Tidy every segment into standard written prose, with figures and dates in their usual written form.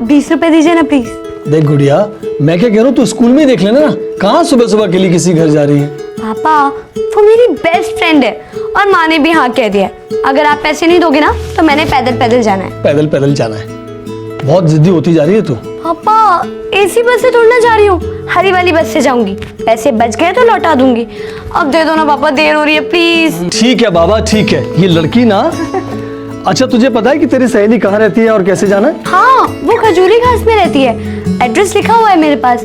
20 रुपए दीजिए ना प्लीज। देख गुड़िया, मैं क्या कह रहा हूँ, तू स्कूल में ही देख लेना ना, कहाँ सुबह सुबह अकेली किसी घर जा रही है। पापा वो मेरी बेस्ट फ्रेंड है और माँ ने भी हाँ कह दिया है। अगर आप पैसे नहीं दोगे ना तो मैंने पैदल पैदल जाना है। पैदल पैदल जाना है? बहुत जिद्दी होती जा रही है तू। पापा एसी बस से थोड़ी ना जा रही हूँ, हरी वाली बस से जाऊंगी। पैसे बच गए तो लौटा दूंगी। अब दे दो ना पापा, देर हो रही है प्लीज। ठीक है बाबा, ठीक है। ये लड़की ना, अच्छा तुझे पता है कि तेरी सहेली कहाँ रहती है और कैसे जाना है? हाँ वो खजूरी घास में रहती है, एड्रेस लिखा हुआ है मेरे पास।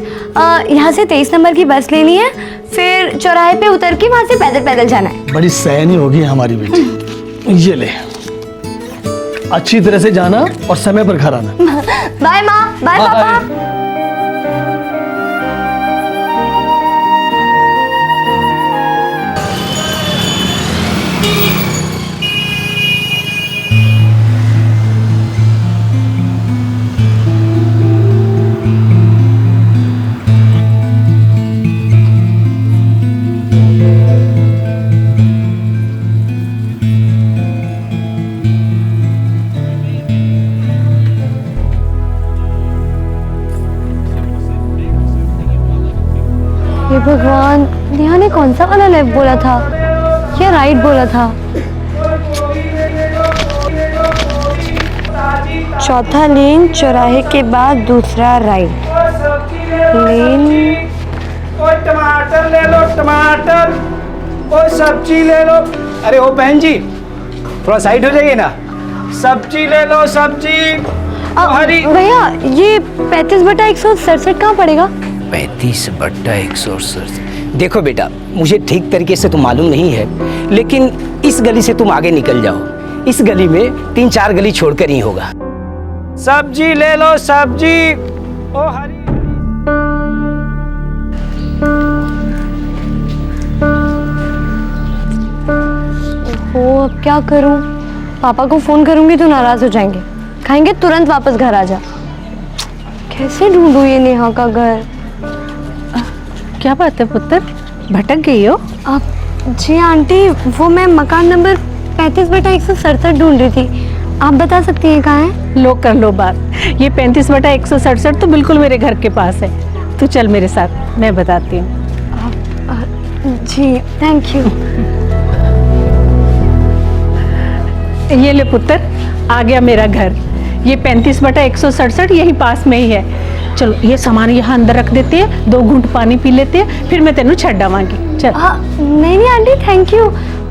यहाँ से 23 नंबर की बस लेनी है, फिर चौराहे पे उतर के वहाँ से पैदल पैदल जाना है। बड़ी सयानी होगी हमारी बेटी। ये ले, अच्छी तरह से जाना और समय पर घर आना। बाय माँ, बाय पापा। हे भगवान, नेहा ने कौन सा वाला लेफ्ट बोला था या राइट बोला था? चौथा लेन चौराहे के बाद दूसरा राइट लेन। कोई टमाटर ले लो, टमाटर। कोई सब्जी ले लो। अरे ओ बहन जी, थोड़ा साइड हो जाइए ना। सब्जी ले लो, सब्जी। हरी भैया ये 35/167 कहाँ पड़ेगा? 35/167। देखो बेटा, मुझे ठीक तरीके से तो मालूम नहीं है, लेकिन इस गली से तुम आगे निकल जाओ। इस गली में 3-4 गली छोड़कर ही होगा। सब्जी ले लो, सब्जी। ओ हरी। ओ अब क्या करूं? पापा को फोन करूंगी तो नाराज हो जाएंगे, कहेंगे तुरंत वापस घर आ जा। कैसे ढूंढूं ये नेहा का घर? क्या बात है पुत्र, भटक गई हो? जी आंटी, वो मैं मकान नंबर 35/167 ढूंढ रही थी। आप बता सकती हैं कहाँ है? लो कर लो बात। ये 35/167 तो बिल्कुल मेरे घर के पास है। तू चल मेरे साथ, मैं बताती हूँ। जी थैंक यू। ये ले पुत्र, आ गया मेरा घर। ये 35/167 यही पास में ही है। चलो ये सामान यहाँ अंदर रख देते हैं, 2 घूंट पानी पी लेते हैं, फिर मैं तेनू छड़ आवांगी। चल। नहीं आंटी थैंक यू,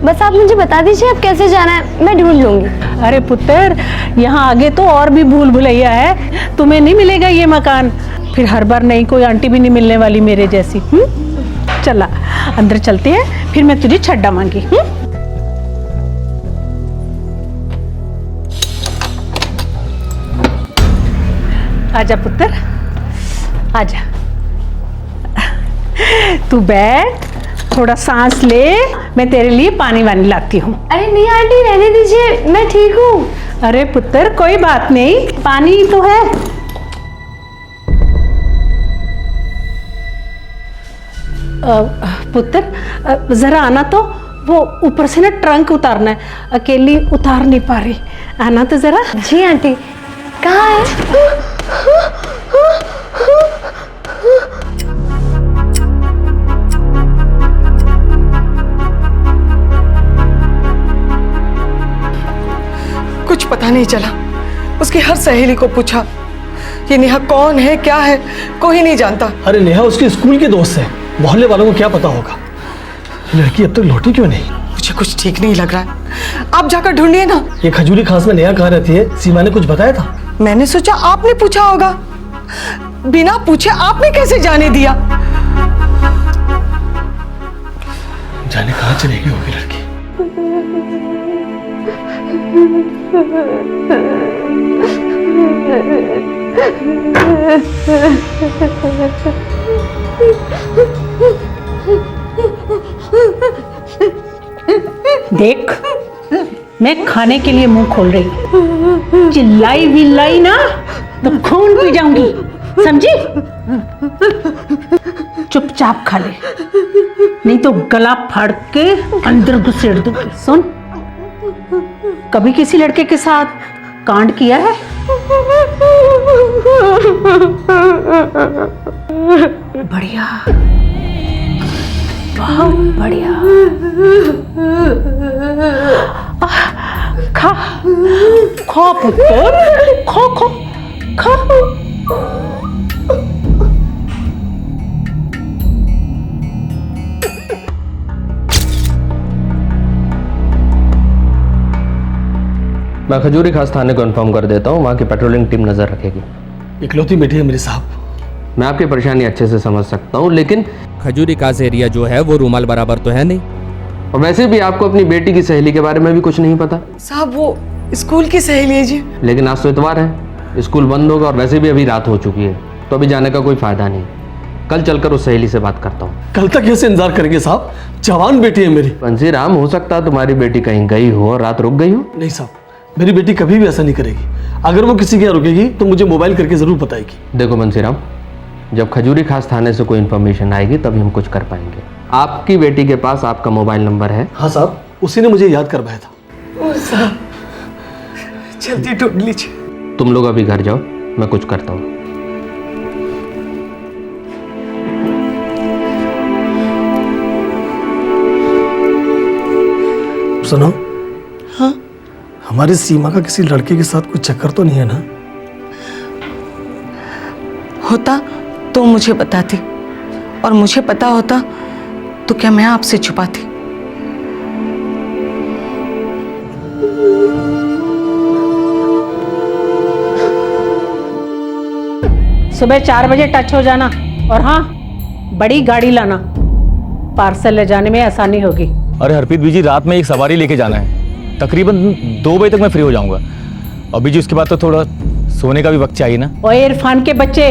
बस आप मुझे बता दीजिए अब कैसे जाना है, मैं ढूंढ लूंगी। अरे पुत्र, यहाँ आगे तो और भी भूल भुलैया है, तुम्हें नहीं मिलेगा ये मकान। फिर हर बार नई कोई आंटी भी नहीं मिलने वाली मेरे जैसी। चला अंदर चलते हैं, फिर मैं तुझे छड़ आवांगी। आजा पुत्र, आजा। तू बैठ, थोड़ा सांस ले, मैं तेरे लिए पानी वानी लाती हूँ। अरे नहीं आंटी रहने दीजिए, मैं ठीक हूँ। अरे पुत्र कोई बात नहीं, पानी ही तो है। पुत्र जरा आना तो, वो ऊपर से ना ट्रंक उतारना है, अकेली उतार नहीं पा रही। आना तो जरा। जी आंटी। कहाँ है? कुछ पता नहीं चला। उसकी हर सहेली को पूछा, ये नेहा कौन है, क्या है, कोई नहीं जानता। अरे नेहा उसके स्कूल के दोस्त है, मोहल्ले वालों को क्या पता होगा। लड़की अब तक लौटी क्यों नहीं? मुझे कुछ ठीक नहीं लग रहा है, आप जाकर ढूंढिए ना। ये खजूरी खास में नेहा कहाँ रहती है? सीमा ने कुछ बताया था? मैंने सोचा आपने पूछा होगा, बिना पूछे आपने कैसे जाने दिया? जाने कहाँ चलेगी होगी लड़की। देख, मैं खाने के लिए मुंह खोल रही हूँ, चिल्लाई विल्लाई ना तो खून पी जाऊंगी, समझी? चुपचाप खा ले, नहीं तो गला फाड़ के अंदर घुसेड़ दूंगी। सुन, कभी किसी लड़के के साथ कांड किया है? बढ़िया, बहुत बढ़िया। खा खा पुत्र, खा खा खा। मैं खजूरी खास थाने को इन्फॉर्म कर देता हूँ, वहाँ की पेट्रोलिंग टीम नजर रखेगी। इकलौती बेटी है मेरे साहब। मैं आपकी परेशानी अच्छे से समझ सकता हूँ, लेकिन खजूरी खास एरिया जो है वो रूमाल बराबर तो है नहीं। और वैसे भी आपको अपनी बेटी की सहेली के बारे में भी कुछ नहीं पता। साहब वो स्कूल की सहेली है जी। लेकिन आज तो इतवार है, स्कूल बंद होगा और वैसे भी अभी रात हो चुकी है, तो अभी जाने का कोई फायदा नहीं। कल चलकर उस सहेली से बात करता हूँ। कल तक कैसे इंतजार करेंगे साहब? जवान बेटी है मेरी। बंसी राम, हो सकता है तुम्हारी बेटी कहीं गई हो और रात रुक गई हो। नहीं साहब, मेरी बेटी कभी भी ऐसा नहीं करेगी। अगर वो किसी के यहाँ रुकेगी तो मुझे मोबाइल करके जरूर बताएगी। देखो बंसीराम, जब खजूरी खास थाने से कोई इन्फॉर्मेशन आएगी तभी हम कुछ कर पाएंगे। आपकी बेटी के पास आपका मोबाइल नंबर है? हाँ साहब, उसी ने मुझे याद करवाया था। ओ साहब, जल्दी ढूंढ लीजिए। तुम लोग अभी घर जाओ, मैं कुछ करता हूँ। सुनो। हाँ? हमारी सीमा का किसी लड़के के साथ कोई चक्कर तो नहीं है ना? होता तो मुझे बताती, और मुझे पता होता तो क्या मैं आपसे छुपाती? सुबह 4 बजे टच हो जाना, और हाँ, बड़ी गाड़ी लाना, पार्सल ले जाने में आसानी होगी। अरे हरप्रीत बीजी, रात में एक सवारी लेके जाना है, तकरीबन 2 बजे तक मैं फ्री हो जाऊंगा। और बीजी उसके बाद तो थोड़ा सोने का भी वक्त चाहिए ना। ओए इरफान के बच्चे,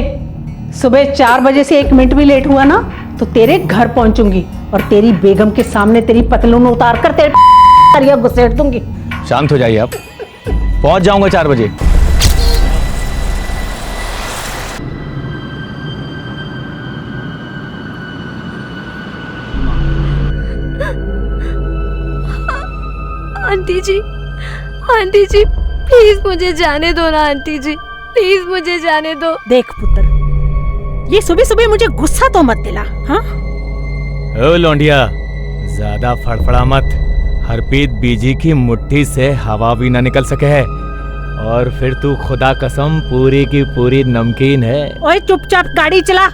सुबह 4 बजे से 1 मिनट भी लेट हुआ ना तो तेरे घर पहुंचूंगी और तेरी बेगम के सामने तेरी पतलून उतार कर तेरे करिया घुसेड़ दूंगी। शांत हो जाइए आप, पहुंच जाऊंगा 4 बजे। आंटी जी प्लीज मुझे जाने दो ना। आंटी जी प्लीज मुझे जाने दो। देख पुत्र, ये सुबह सुबह मुझे गुस्सा तो मत दिला। हाँ, ओ लौंडिया, ज्यादा फड़फड़ा मत। हरप्रीत बीजी की मुट्ठी से हवा भी ना निकल सके है, और फिर तू खुदा कसम पूरी की पूरी नमकीन है। ओए चुपचाप गाड़ी चला,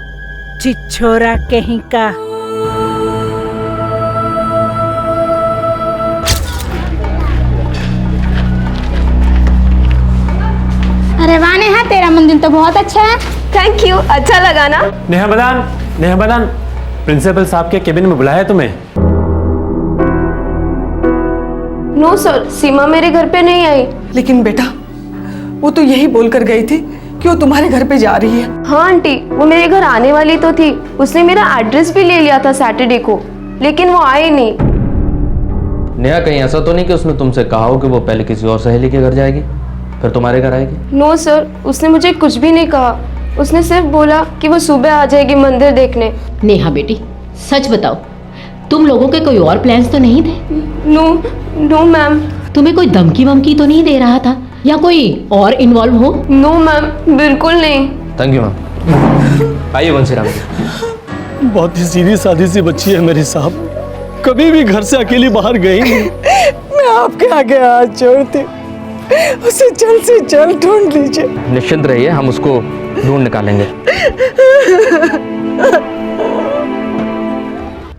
चिछोरा कहीं का। अरे वाह नेहा, तेरा मंदिर तो बहुत अच्छा है। थैंक यू, अच्छा लगा ना? नेहा बदान, प्रिंसिपल साहब के केबिन में बुलाया तुम्हें। नो सर, सीमा मेरे घर पे नहीं आई। लेकिन बेटा, वो तो यही बोलकर गई थी कि वो तुम्हारे घर पे जा रही है। हाँ आंटी, वो मेरे घर आने वाली तो थी। उसने मेरा एड्रेस भी ले लिया था सैटरडे को, लेकिन वो आई नहीं। नेहा, कहीं ऐसा तो नहीं कि उसने तुमसे कहा हो कि वो पहले किसी और सहेली के घर जाएगी फिर तुम्हारे घर आएगी? नो सर, उसने मुझे कुछ भी नहीं कहा। उसने सिर्फ बोला कि वो सुबह आ जाएगी मंदिर देखने। नेहा बेटी, सच बताओ, तुम लोगों के कोई और प्लान्स तो नहीं थे? No ma'am. तुम्हें कोई धमकी वमकी तो नहीं दे रहा था, या कोई और इन्वॉल्व हो? नो मैम, बिल्कुल नहीं। Thank you ma'am. आइए बंसीराम जी। बहुत ही सीधी सादी सी बच्ची है मेरी साहब, कभी भी घर से अकेली बाहर गई नहीं। मैं आपके आगे हाथ जोड़ती, उसे जल्द से जल्द ढूंढ लीजिए। निश्चिंत रहिए, हम उसको ढूंढ निकालेंगे।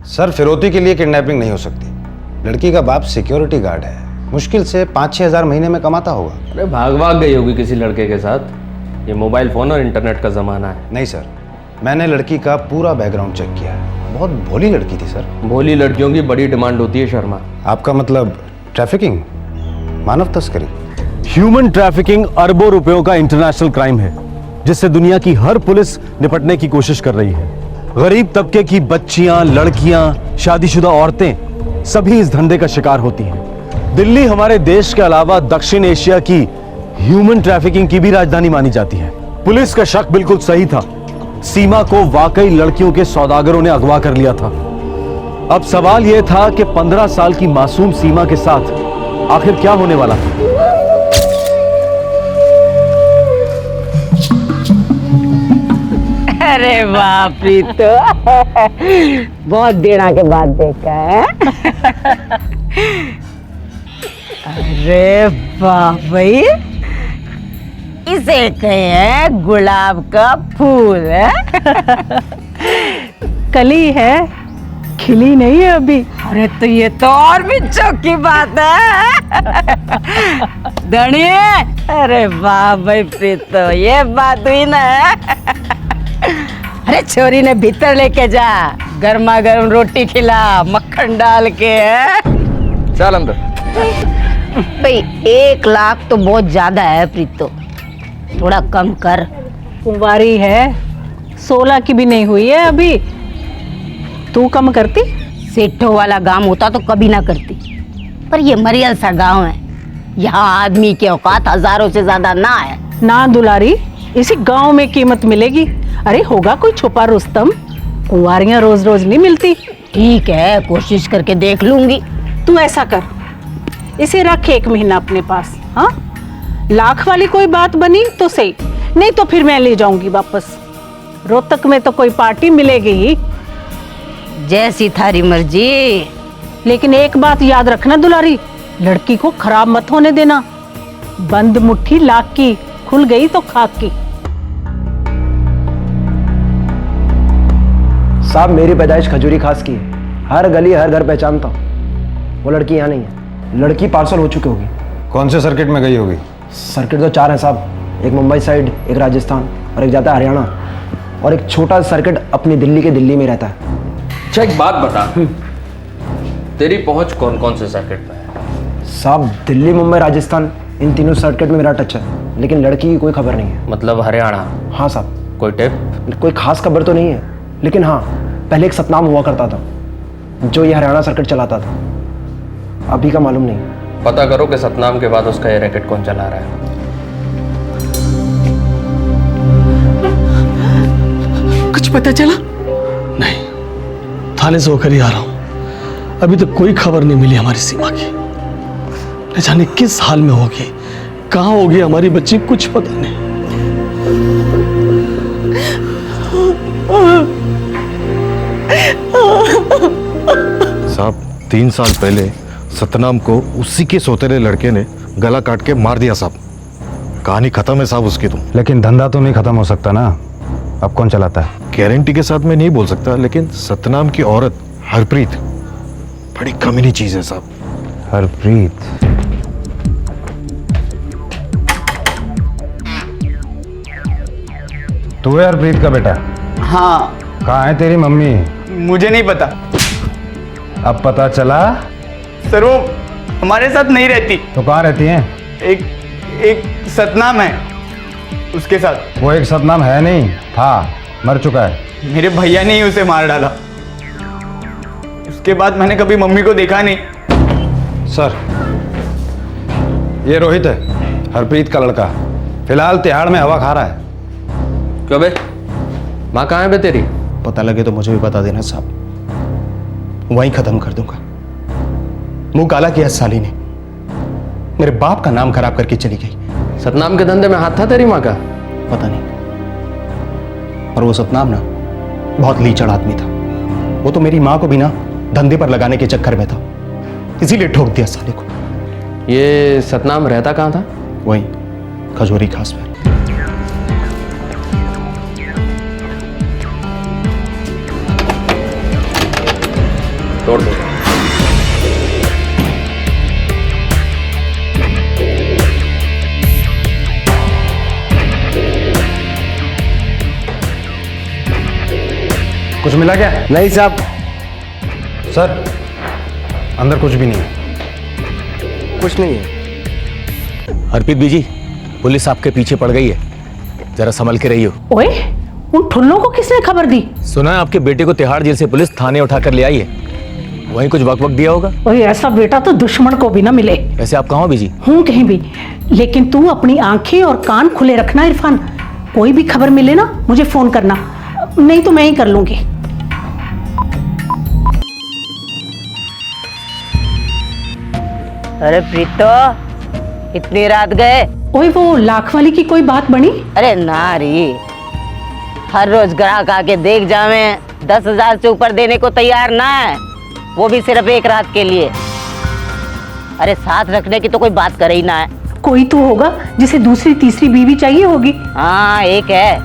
सर, फिरौती के लिए किडनैपिंग नहीं हो सकती। लड़की का बाप सिक्योरिटी गार्ड है, मुश्किल से 5-6 हज़ार महीने में कमाता होगा। अरे भाग गई होगी किसी लड़के के साथ। ये मोबाइल फोन और इंटरनेट का जमाना है। नहीं सर, मैंने लड़की का पूरा बैकग्राउंड चेक किया है, बहुत भोली लड़की थी सर। भोली लड़कियों की बड़ी डिमांड होती है शर्मा। आपका मतलब ट्रैफिकिंग, मानव तस्करी? ह्यूमन ट्रैफिकिंग अरबों रुपयों का इंटरनेशनल क्राइम है, जिससे दुनिया की हर पुलिस निपटने की कोशिश कर रही है। गरीब तबके की बच्चियां, लड़कियां, शादीशुदा औरतें सभी इस धंधे का शिकार होती हैं। दिल्ली हमारे देश के अलावा दक्षिण एशिया की ह्यूमन ट्रैफिकिंग की भी राजधानी मानी जाती है। पुलिस का शक बिल्कुल सही था, सीमा को वाकई लड़कियों के सौदागरों ने अगवा कर लिया था। अब सवाल यह था कि 15 साल की मासूम सीमा के साथ आखिर क्या होने वाला था। अरे बाप रे, तो बहुत दिनों के बाद देखा है। अरे बाप भाई, इसे कहे हैं गुलाब का फूल है। कली है, खिली नहीं है अभी। अरे तो ये तो और भी चौकी बात है। धनी, अरे वाह भाई प्रीतो, ये बात हुई ना। अरे छोरी ने भीतर लेके जा, गर्मा गर्म रोटी खिला, मक्खन डाल के। चल अंदर। भाई 1 लाख तो बहुत ज्यादा है प्रीतो, थोड़ा कम कर। कुंवारी है, 16 की भी नहीं हुई है अभी, तू कम करती। सेठों वाला गांव होता तो कभी ना करती, पर ये मरियल सा गांव है, यहाँ आदमी की औकात हजारों से ज्यादा ना है। ना दुलारी, इसी गांव में कीमत मिलेगी। अरे होगा कोई छुपा रुस्तम, कुंवारियां रोज रोज नहीं मिलती। ठीक है, कोशिश करके देख लूंगी। तू ऐसा कर, इसे रख 1 महीना अपने पास। हाँ, लाख वाली कोई बात बनी तो सही, नहीं तो फिर मैं ले जाऊंगी वापस। रोहतक में तो कोई पार्टी मिलेगी ही। जैसी थारी मर्जी। लेकिन एक बात याद रखना दुलारी, लड़की को खराब मत होने देना। बंद मुट्ठी लाख की, खुल गई तो खाक की। साहब, मेरी पैदाइश खजूरी खास की है, हर गली हर घर पहचानता हूँ। वो लड़की यहाँ नहीं है, लड़की पार्सल हो चुकी होगी। कौन से सर्किट में गई होगी? सर्किट तो 4 हैं साहब, एक मुंबई साइड, एक राजस्थान और एक जाता है हरियाणा, और एक छोटा सर्किट अपनी दिल्ली के दिल्ली में रहता है। अच्छा एक बात बता, तेरी पहुंच कौन कौन से सर्किट पे है? साहब, दिल्ली मुंबई राजस्थान, इन तीनों सर्किट में मेरा टच है, लेकिन लड़की की कोई खबर नहीं है। मतलब हरियाणा? हाँ साहब। कोई टिप? कोई खास खबर तो नहीं है, लेकिन हाँ, पहले एक सतनाम हुआ करता था जो ये हरियाणा सर्किट चलाता था, अभी का मालूम नहीं। पता करो कि सतनाम के बाद उसका ये रैकेट कौन चला रहा है। कुछ पता चला? नहीं, थाने से होकर ही आ रहा हूं। अभी तक कोई खबर नहीं मिली हमारी सीमा की। न जाने किस हाल में होगी, कहां होगी हमारी बच्ची, कुछ पता नहीं। साहब, 3 साल पहले सतनाम को उसी के सौतेले लड़के ने गला काट के मार दिया साहब। कहानी खत्म है साहब उसकी तो। लेकिन धंधा तो नहीं खत्म हो सकता ना, अब कौन चलाता है? गारंटी के साथ मैं नहीं बोल सकता, लेकिन सतनाम की औरत हरप्रीत बड़ी कमीनी चीज है साहब। हरप्रीत? तू है हरप्रीत का बेटा? हाँ। कहाँ है तेरी मम्मी? मुझे नहीं पता। अब पता चला? सर वो हमारे साथ नहीं रहती। तो कहाँ रहती हैं? एक सतनाम है, उसके साथ। वो एक सतनाम है नहीं, था, मर चुका है। मेरे भैया ने ही उसे मार डाला, उसके बाद मैंने कभी मम्मी को देखा नहीं। सर, ये रोहित है, हरप्रीत का लड़का, फिलहाल तिहाड़ में हवा खा रहा है। क्यों बे, माँ कहाँ है बे तेरी? पता लगे तो मुझे भी बता देना साहब, वहीं खत्म कर दूंगा। मुंह काला किया साली ने, मेरे बाप का नाम खराब करके चली गई। सतनाम के धंधे में हाथ था तेरी माँ का? पता नहीं, और वो सतनाम ना बहुत लीचड़ आदमी था। वो तो मेरी माँ को भी ना धंधे पर लगाने के चक्कर में था, इसीलिए ठोक दिया साले को। ये सतनाम रहता कहाँ था? वहीं खजूरी खास में। तोड़ दो। कुछ मिला क्या? नहीं साहब। सर, अंदर कुछ भी नहीं है। कुछ नहीं है। हरप्रीत बीजी, पुलिस आपके पीछे पड़ गई है, जरा संभल के रहियो। ओए, उन ठुल्लों को किसने खबर दी? सुना है आपके बेटे को तिहाड़ जेल से पुलिस थाने उठाकर ले आई है, वहीं कुछ वक्त दिया होगा। ओए, ऐसा बेटा तो दुश्मन को भी ना मिले। वैसे आप कहाँ हो बीजी? हूँ कहीं भी, लेकिन तू अपनी आंखें और कान खुले रखना इरफान। कोई भी खबर मिले ना मुझे फोन करना, नहीं तो मैं ही कर लूंगी। अरे प्रीतो, इतनी रात गए? ओए, वो लाख वाली की कोई बात बनी? अरे ना रे, हर रोज ग्राहक आके देख जावे 10,000 से ऊपर देने को तैयार ना है, वो भी सिर्फ एक रात के लिए। अरे साथ रखने की तो कोई बात करे ही ना है। कोई तो होगा जिसे दूसरी तीसरी बीवी चाहिए होगी। हाँ एक है,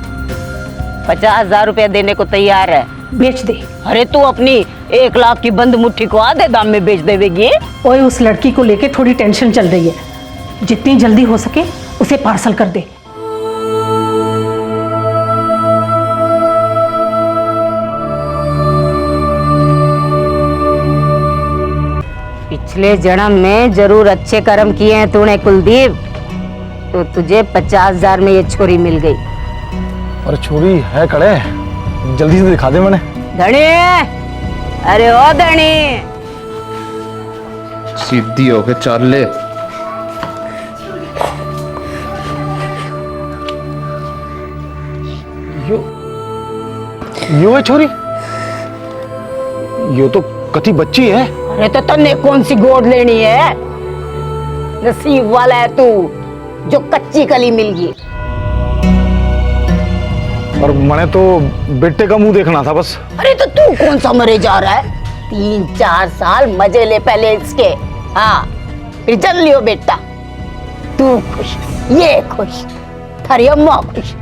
50,000 रुपया देने को तैयार है। बेच दे। अरे तू अपनी 1 लाख की बंद मुट्ठी को आधे दाम में बेच देवेगी। ओए उस लड़की को लेके थोड़ी टेंशन चल रही है, जितनी जल्दी हो सके उसे पार्सल कर दे। पिछले जन्म में जरूर अच्छे कर्म किए हैं तूने कुलदीप, तो तुझे 50,000 में ये छोरी मिल गई। और छोरी है कड़े, जल्दी से दिखा दे मैंने। धनी, अरे ओ धनी, सीधी होके चल ले। यो है छोरी, यो तो कथी बच्ची है। अरे तो तन्ने कौन सी गोद लेनी है, नसीब वाला है तू जो कच्ची कली मिल गई। और मैंने तो बेटे का मुंह देखना था बस। अरे तो तू कौन सा मरे जा रहा है, 3-4 साल मजे ले पहले इसके, हाँ फिर चल लियो बेटा। तू खुश, ये खुश, थारी अम्मा खुश,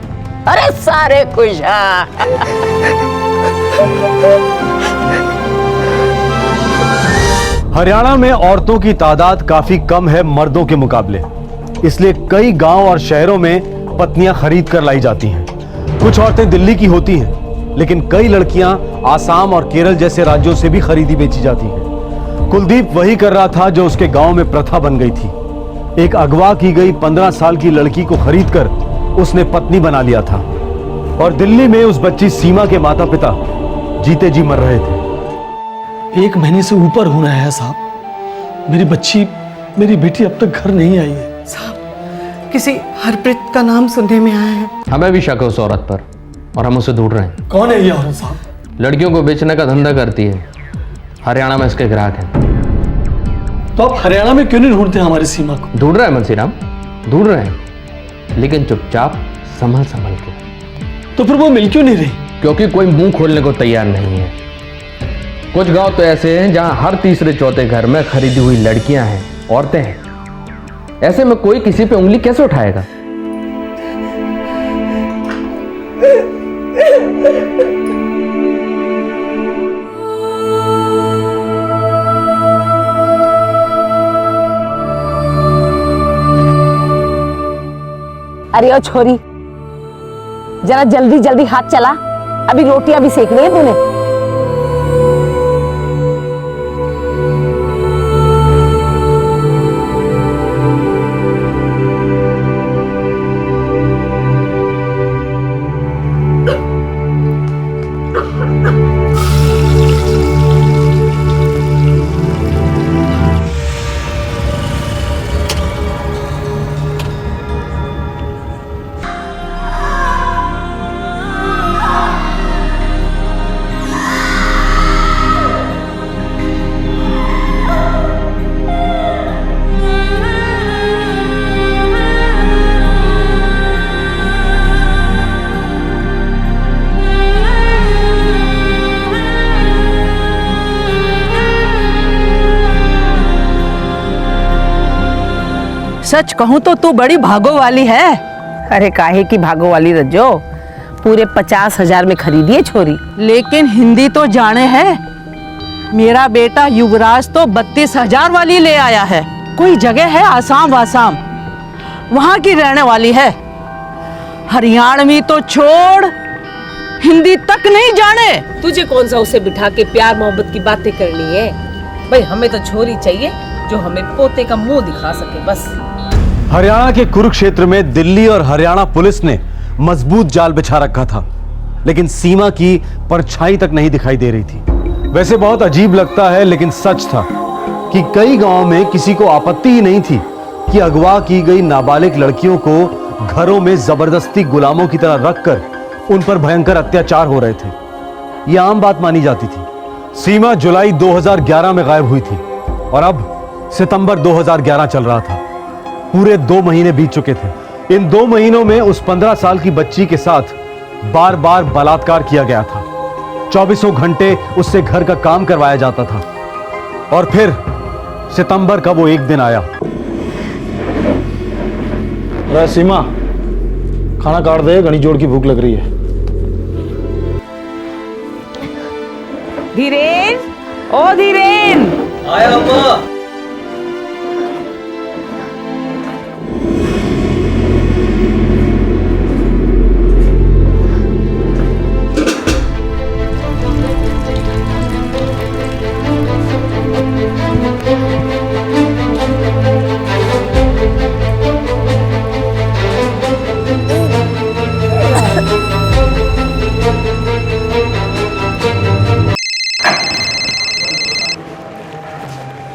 अरे सारे खुश। हाँ हरियाणा में औरतों की तादाद काफी कम है मर्दों के मुकाबले, इसलिए कई गांव और शहरों में पत्नियां खरीद कर लाई जाती हैं। कुछ औरतें दिल्ली की होती हैं, लेकिन कई लड़कियां आसाम और केरल जैसे राज्यों से भी खरीदी बेची जाती हैं। कुलदीप वही कर रहा था जो उसके गांव में प्रथा बन गई थी। एक अगवा की गई 15 साल की लड़की को खरीदकर उसने पत्नी बना लिया था, और दिल्ली में उस बच्ची सीमा के माता पिता जीते जी मर रहे थे। 1 महीने से ऊपर होना है साहब, मेरी बच्ची, मेरी बेटी अब तक घर नहीं आई है। साहब, किसी हरप्रीत का नाम सुनने में आया है। हमें भी शक है उस औरत पर, और हम उसे ढूंढ रहे हैं। कौन है ये औरत साहब? लड़कियों को बेचने का धंधा करती है, हरियाणा में इसके ग्राहक हैं। तो आप हरियाणा में क्यों नहीं ढूंढते हमारी सीमा को? ढूंढ रहे हैं मुंशीराम, ढूंढ रहे हैं, लेकिन चुपचाप संभल संभल के। तो फिर वो मिल क्यों नहीं रही? क्योंकि कोई मुंह खोलने को तैयार नहीं है। कुछ गांव तो ऐसे हैं जहां हर तीसरे चौथे घर में खरीदी हुई लड़कियां हैं, औरतें हैं। ऐसे में कोई किसी पे उंगली कैसे उठाएगा? अरे ओ छोरी, जरा जल्दी जल्दी हाथ चला, अभी रोटियां भी सेकनी है तूने। सच कहूं तो तू बड़ी भागो वाली है। अरे काहे की भागो वाली रज्जो, पूरे 50,000 में खरीदी है छोरी। लेकिन हिंदी तो जाने है, मेरा बेटा युवराज तो 32,000 वाली ले आया है। कोई जगह है आसाम वासाम, वहां की रहने वाली है। हरियाणवी तो छोड़, हिंदी तक नहीं जाने। तुझे कौन सा उसे बिठा के प्यार मोहब्बत की बातें करनी है? भाई हमें तो छोरी चाहिए जो हमें पोते का मुंह दिखा सके बस। हरियाणा के कुरुक्षेत्र में दिल्ली और हरियाणा पुलिस ने मजबूत जाल बिछा रखा था, लेकिन सीमा की परछाई तक नहीं दिखाई दे रही थी। वैसे बहुत अजीब लगता है, लेकिन सच था कि कई गांवों में किसी को आपत्ति ही नहीं थी कि अगवा की गई नाबालिग लड़कियों को घरों में जबरदस्ती गुलामों की तरह रखकर उन पर भयंकर अत्याचार हो रहे थे। यह आम बात मानी जाती थी। सीमा जुलाई 2011 में गायब हुई थी और अब सितंबर 2011 चल रहा था। पूरे 2 महीने बीत चुके थे। इन 2 महीनों में उस 15 साल की बच्ची के साथ बार बार बलात्कार किया गया था। 24 घंटे उससे घर का काम करवाया जाता था। और फिर सितंबर का वो एक दिन आया। अरे सीमा, खाना काट दे, घनी जोड़ की भूख लग रही है। धीरेन, ओ धीरेन। आया अम्मा।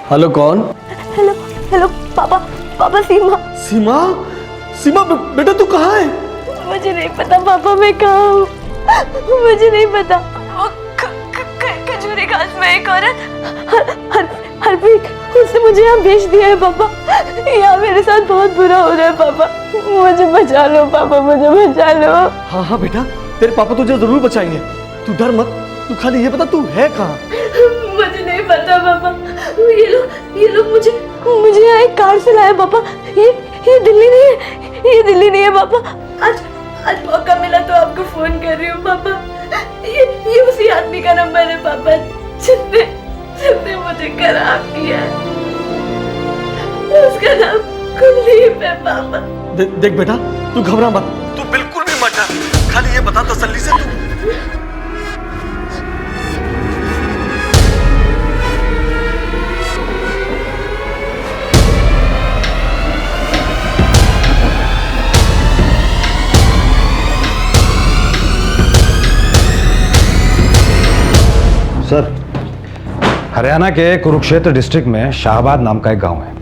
हेलो, कौन? हेलो हेलो पापा, पापा सीमा। सीमा, सीमा बेटा तू कहाँ है? मुझे नहीं पता पापा, मैं कहाँ हूँ मुझे नहीं पता। वो खजूरी घास में एक औरत हरप्रीत, उसने मुझे यहाँ भेज दिया है पापा। यहाँ मेरे साथ बहुत बुरा हो रहा है पापा, मुझे बचा लो पापा, मुझे बचा लो। हाँ हाँ बेटा, तेरे पापा तुझे जरूर बचाएंगे, तू डर मत। तू खाली ये बता तू है कहाँ? मुझे नहीं पता पापा, ये लोग मुझे यहाँ एक कार से लाया पापा। ये दिल्ली नहीं है, ये दिल्ली नहीं है पापा। आज मौका मिला तो आपको फोन कर रही हूँ पापा। ये उसी आदमी का नंबर है पापा, जिसने मुझे खराब किया। उसका नाम कुलदीप है पापा। देख बेटा, तू घबरा मत, तू बिल्कुल भी मत डर, खाली ये बता तसल्ली से तू। सर, हरियाणा के कुरुक्षेत्र डिस्ट्रिक्ट में शाहबाद नाम का एक गांव है,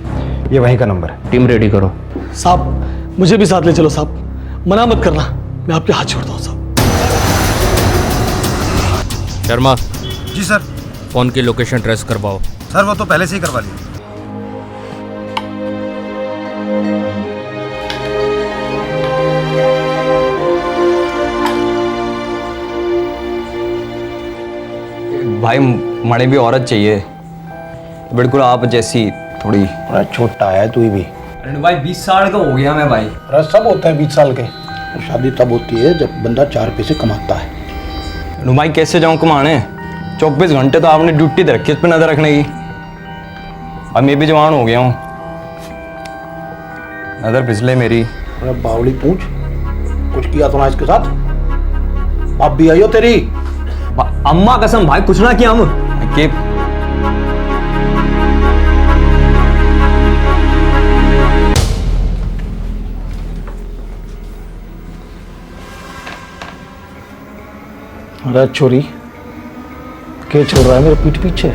ये वहीं का नंबर है। टीम रेडी करो। साहब मुझे भी साथ ले चलो साहब, मना मत करना, मैं आपके हाथ छोड़ता हूँ साहब। शर्मा। जी सर। फोन की लोकेशन ट्रेस करवाओ। सर वो तो पहले से ही करवा लिया। भाई मणे भी औरत चाहिए, बिल्कुल आप जैसी, थोड़ी। छोटा है तू भी। अरे भाई 20 साल का हो गया मैं भाई। अरे सब होता है 20 साल के। शादी तब होती है जब बंदा 4 पैसे कमाता है। भाई कैसे जाऊं कमाने? 24 घंटे तो आपने ड्यूटी दे रखी है, उस पर नजर रखने की। अब मैं भी जवान हो गया हूँ, नजर फिसले मेरी। अरे बावली पूछ, कुछ किया तो ना इसके साथ? बाप भी आई हो तेरी? अम्मा कसम भाई कुछ ना किया हम के। अरे छोरी, क्या छोड़ रहा है मेरे पीठ पीछे?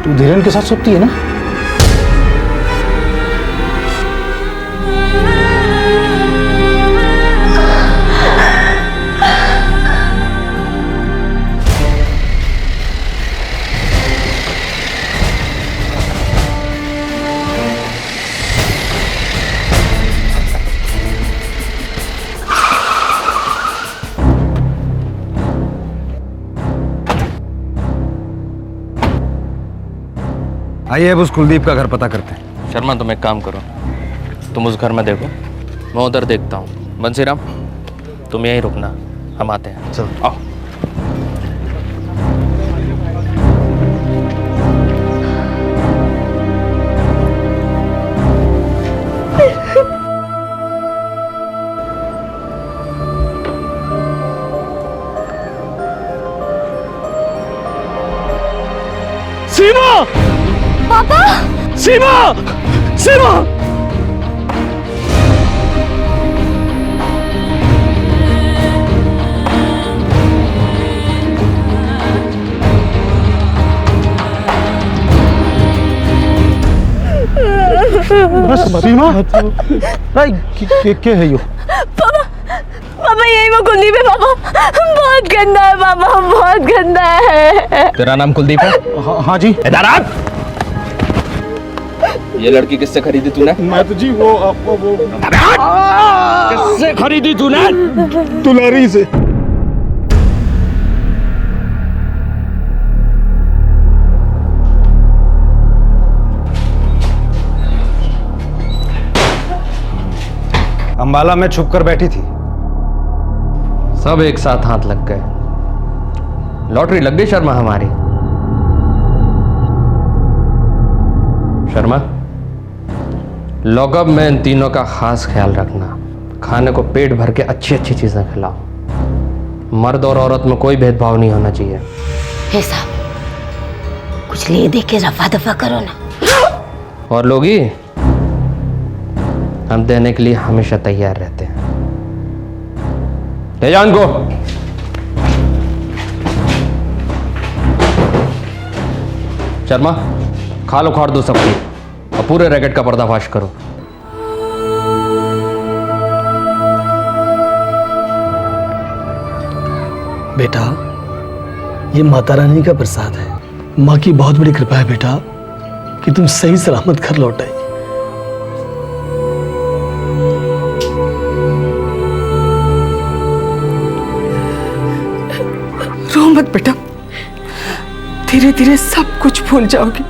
तू धीरेन के साथ सोती है ना? आइए अब उस कुलदीप का घर पता करते हैं। शर्मा तुम एक काम करो, तुम उस घर में देखो, मैं उधर देखता हूँ। बंसीराम तुम यहीं रुकना, हम आते हैं। चलो आओ। सीमा! पापा! सीमा! सीमा! सीमा, क्या है यो? पापा, पापा यही वो कुलदीप है पापा, बहुत गंदा है पापा, बहुत गंदा है। तेरा नाम कुलदीप है? हाँ जी। इधर आ। ये लड़की किससे खरीदी तूने? मैं तो जी वो किससे खरीदी तूने? दुलारी से। अंबाला में छुप कर बैठी थी। सब एक साथ हाथ लग गए। लॉटरी लग गई शर्मा हमारी। शर्मा, लॉकअप में इन तीनों का खास ख्याल रखना। खाने को पेट भर के अच्छी अच्छी चीजें खिलाओ। मर्द और औरत में कोई भेदभाव नहीं होना चाहिए। हे साहब, कुछ ले दे के रफा दफा करो ना। और लोगी, हम देने के लिए हमेशा तैयार रहते हैं। ले जान को। शर्मा, खाल उखाड़ दो सबकी और पूरे रैकेट का पर्दाफाश करो। बेटा, ये माता रानी का प्रसाद है। माँ की बहुत बड़ी कृपा है बेटा कि तुम सही सलामत घर लौट आए। रो मत बेटा, धीरे धीरे सब कुछ भूल जाओगी।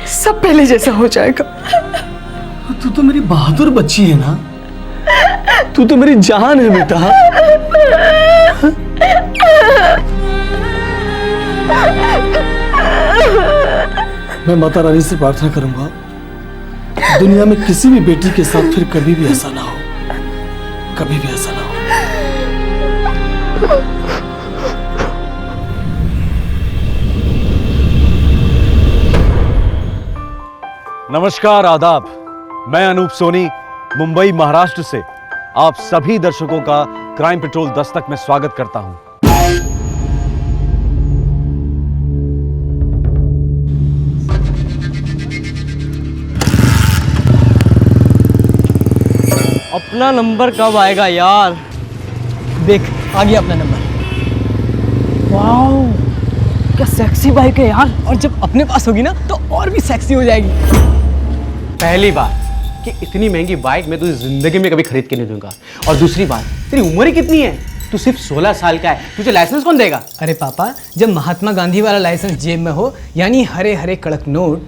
सब पहले जैसा हो जाएगा। तू तो मेरी बहादुर बच्ची है ना, तू तो मेरी जान है बेटा। मैं माता रानी से प्रार्थना करूंगा दुनिया में किसी भी बेटी के साथ फिर कभी भी ऐसा ना हो, कभी भी ऐसा ना हो। नमस्कार, आदाब। मैं अनूप सोनी, मुंबई महाराष्ट्र से आप सभी दर्शकों का क्राइम पेट्रोल दस्तक में स्वागत करता हूं। अपना नंबर कब आएगा यार? देख, आ गया अपना नंबर। वाओ, क्या सेक्सी बाइक है यार। और जब अपने पास होगी ना तो और भी सेक्सी हो जाएगी। पहली बात कि इतनी महंगी बाइक मैं तुझे जिंदगी में कभी खरीद के नहीं दूंगा। और दूसरी बात, तेरी उम्र ही कितनी है? तू सिर्फ 16 साल का है, तुझे लाइसेंस कौन देगा? अरे पापा, जब महात्मा गांधी वाला लाइसेंस जेब में हो, यानी हरे हरे कड़क नोट,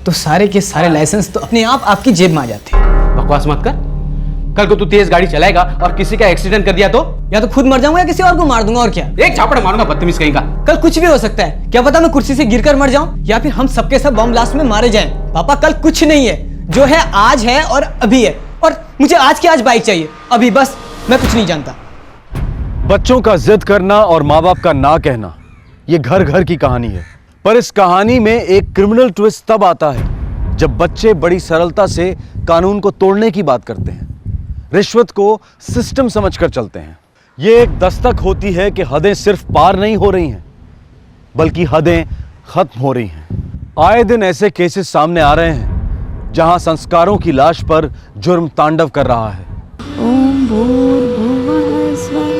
तो सारे के सारे लाइसेंस तो अपने आप आपकी जेब में आ जाते हैं। बकवास मत कर। कल को तू तेज गाड़ी चलाएगा और किसी का एक्सीडेंट कर दिया तो? या तो खुद मर जाऊंगा या किसी और को मार दूंगा। और क्या? एक झापड़ मारूंगा बदतमीज कहीं का। कल कुछ भी हो सकता है। क्या पता मैं कुर्सी से गिरकर मर जाऊं या फिर हम सबके सब बम ब्लास्ट में मारे जाएं। पापा, कल कुछ नहीं है, जो है आज है और अभी है। और मुझे आज की आज बाइक चाहिए, अभी बस। मैं कुछ नहीं जानता। बच्चों का जिद करना और माँ बाप का ना कहना, ये घर घर की कहानी है। पर इस कहानी में एक क्रिमिनल ट्विस्ट तब आता है जब बच्चे बड़ी सरलता से कानून को तोड़ने की बात करते हैं, रिश्वत को सिस्टम समझकर चलते हैं। ये एक दस्तक होती है कि हदें सिर्फ पार नहीं हो रही हैं, बल्कि हदें खत्म हो रही हैं। आए दिन ऐसे केसेस सामने आ रहे हैं जहां संस्कारों की लाश पर जुर्म तांडव कर रहा है। ओम भूर्भुवः स्वः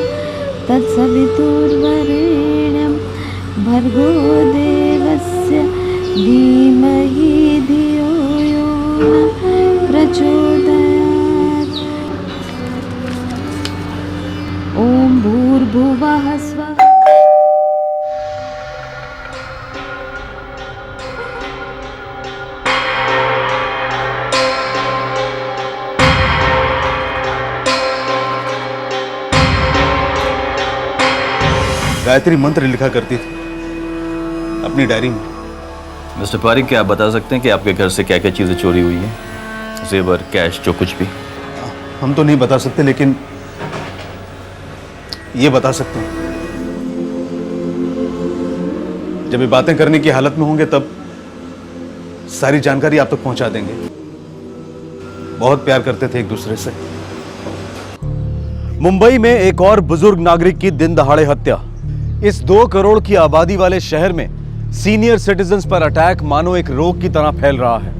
तत्सवितुर्वरेण्यं भर्गो देवस्य धीमहि धियो यो न प्रचोदयात्। ओम भूर्भुवः स्वः। गायत्री मंत्र लिखा करती थी अपनी डायरी में। मिस्टर पारिक, क्या आप बता सकते हैं कि आपके घर से क्या क्या चीज़ें चोरी हुई हैं? जेवर, कैश, जो कुछ भी। हम तो नहीं बता सकते, लेकिन ये बता सकते हैं, जब ये बातें करने की हालत में होंगे तब सारी जानकारी आप तक पहुंचा देंगे। बहुत प्यार करते थे एक दूसरे से। मुंबई में एक और बुजुर्ग नागरिक की दिन दहाड़े हत्या। इस 2 करोड़ की आबादी वाले शहर में सीनियर सिटीजन्स पर अटैक मानो एक रोग की तरह फैल रहा है।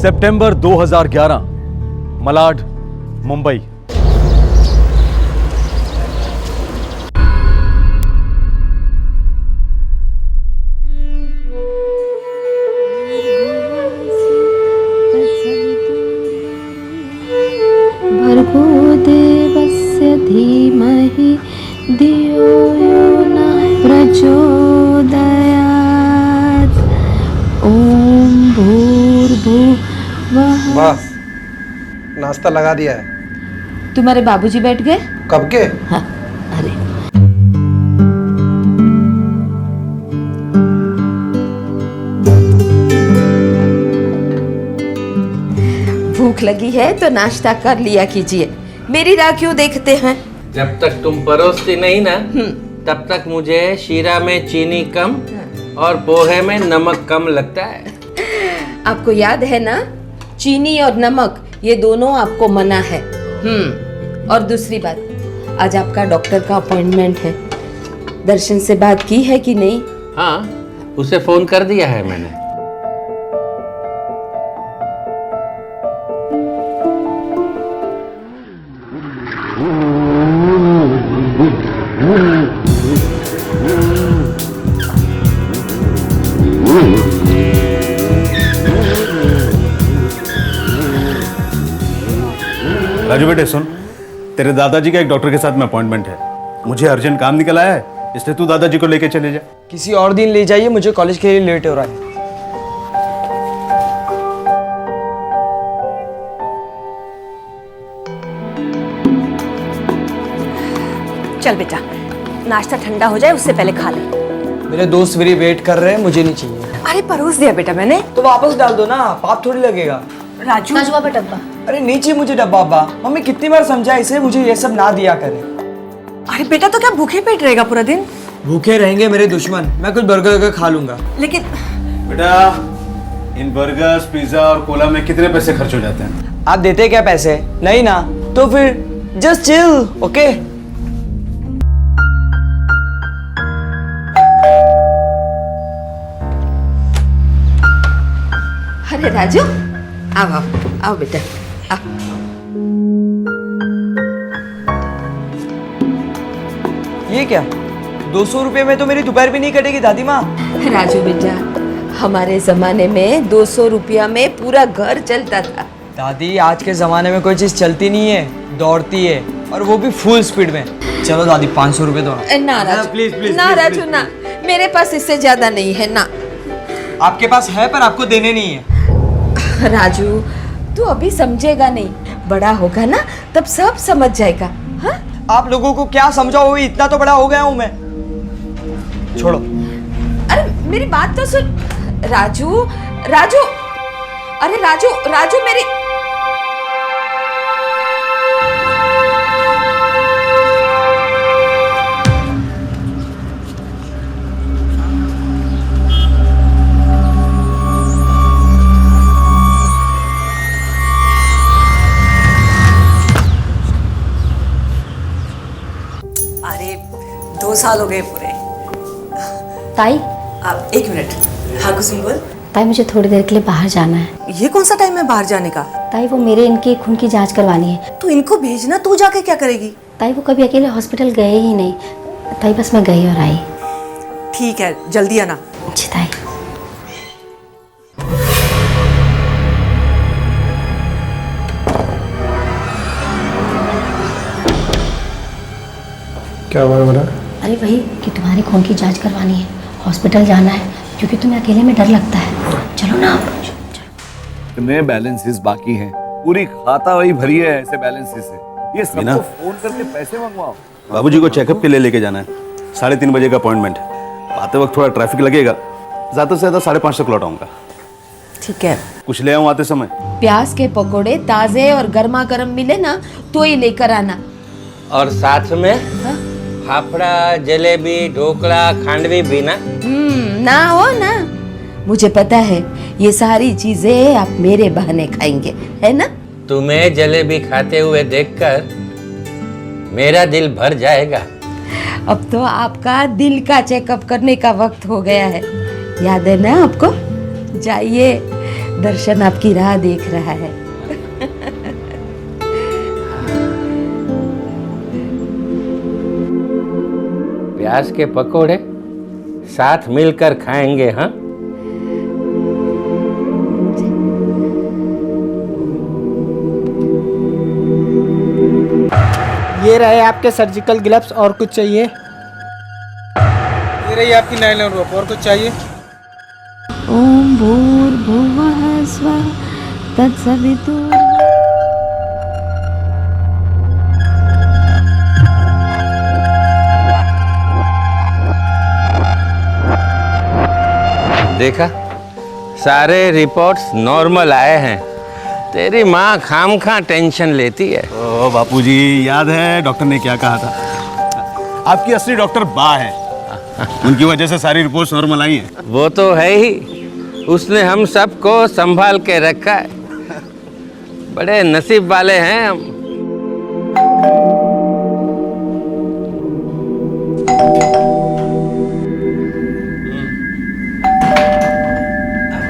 सितंबर 2011, मलाड, मुंबई। भूर्भुवः। बस नाश्ता लगा दिया है। तुम्हारे बाबूजी बैठ गए? कब के? हाँ, अरे भूख लगी है तो नाश्ता कर लिया कीजिए, मेरी राह क्यों देखते हैं? जब तक तुम परोसती नहीं ना तब तक मुझे शीरा में चीनी कम और पोहे में नमक कम लगता है। आपको याद है ना, चीनी और नमक ये दोनों आपको मना है। और दूसरी बात, आज आपका डॉक्टर का अपॉइंटमेंट है, दर्शन से बात की है कि नहीं? हाँ, उसे फोन कर दिया है मैंने। राजू बेटे सुन, तेरे दादाजी का एक डॉक्टर के साथ में अपॉइंटमेंट है, मुझे अर्जेंट काम निकल आया है, इसलिए तू दादाजी को लेके चले जा। किसी और दिन ले जाइए, मुझे कॉलेज के लिए लेट हो रहा है। चल बेटा, नाश्ता ठंडा हो जाए उससे पहले खा ले। मेरे दोस्त मेरी वेट कर रहे हैं, मुझे नहीं चाहिए। अरे परोस दिया बेटा मैंने। तो वापस डाल दो ना, पाप थोड़ी लगेगा। राजू पे डब्बा। अरे नीचे मुझे डब्बा अब्बा, मम्मी कितनी बार समझा इसे मुझे ये सब ना दिया करे। अरे बेटा तो क्या भूखे पेट रहेगा पूरा दिन? भूखे रहेंगे मेरे दुश्मन, मैं कुछ बर्गर खा लूंगा। लेकिन बेटा इन बर्गर्स, पिज्जा और कोला में कितने पैसे खर्च हो जाते हैं? आप देते क्या पैसे? नहीं ना, तो फिर जस्ट चिल, ओके? अरे राजू, आओ आओ आओ बेटा, आओ। ये क्या, 200 रुपये में तो मेरी दोपहर भी नहीं कटेगी दादी माँ। राजू बेटा, हमारे जमाने में 200 रुपया में पूरा घर चलता था। दादी आज के जमाने में कोई चीज चलती नहीं है, दौड़ती है, और वो भी फुल स्पीड में। चलो दादी 500 रुपये दो। ना राजू, प्लीज प्लीज ना राजू ना, मेरे पास इससे ज्यादा नहीं है ना। आपके पास है पर आपको देने नहीं है। राजू तू अभी समझेगा नहीं, बड़ा होगा ना तब सब समझ जाएगा। हाँ? आप लोगों को क्या समझाओ, इतना तो बड़ा हो गया हूँ मैं। छोड़ो। अरे मेरी बात तो सुन राजू, राजू, अरे राजू, राजू मेरी। अरे 2 साल हो गए पूरे। ताई, आप 1 मिनट। हाँ कुसुम बोल। ताई मुझे थोड़ी देर के लिए बाहर जाना है। ये कौन सा टाइम है बाहर जाने का? ताई वो मेरे इनके खून की जांच करवानी है। तो इनको भेजना, तू जाके क्या करेगी? ताई वो कभी अकेले हॉस्पिटल गए ही नहीं, ताई बस मैं गई और आई। ठीक है, जल्दी आना। जी ताई। क्या हुआ बेटा? अरे वही कि तुम्हारी खून की जांच करवानी है, हॉस्पिटल जाना है, क्योंकि तुम्हें अकेले में डर लगता है। चलो ना आप। कितने बैलेंसेस बाकी हैं? पूरी खाता वही भरी है ऐसे बैलेंसेस से। ये सबको फोन करके पैसे मंगवाओ। बाबूजी को चेकअप के लिए लेके जाना है, 3:30 बजे का अपॉइंटमेंट है। आते वक्त थोड़ा ट्रैफिक लगेगा, ज़्यादा से ज़्यादा 5:30 तक लौट आऊँगा। ठीक है। कुछ ले आऊँ आते समय? प्याज के पकोड़े ताजे और गर्मा गर्म मिले ना तो ही लेकर आना। और साथ में फाफड़ा, जलेबी, ढोकला, खांडवी भी ना। ना हो ना, मुझे पता है ये सारी चीजें आप मेरे बहाने खाएंगे, है ना? तुम्हें जलेबी खाते हुए देखकर मेरा दिल भर जाएगा। अब तो आपका दिल का चेकअप करने का वक्त हो गया है, याद है ना आपको? जाइए, दर्शन आपकी राह देख रहा है। प्याज के पकोड़े साथ मिलकर खाएंगे। हाँ, ये रहे आपके सर्जिकल ग्लव्स, और कुछ चाहिए? ये रही आपकी नायलॉन रोप, और कुछ चाहिए? ओम भूर्भुवः स्वः तत्सवितुर्। देखा, सारे रिपोर्ट्स नॉर्मल आए हैं। तेरी माँ खामखा टेंशन लेती है। ओ बापूजी, याद है डॉक्टर ने क्या कहा था? आपकी असली डॉक्टर बा है, उनकी वजह से सारी रिपोर्ट्स नॉर्मल आई हैं। वो तो है ही, उसने हम सबको संभाल के रखा है। बड़े नसीब वाले हैं हम।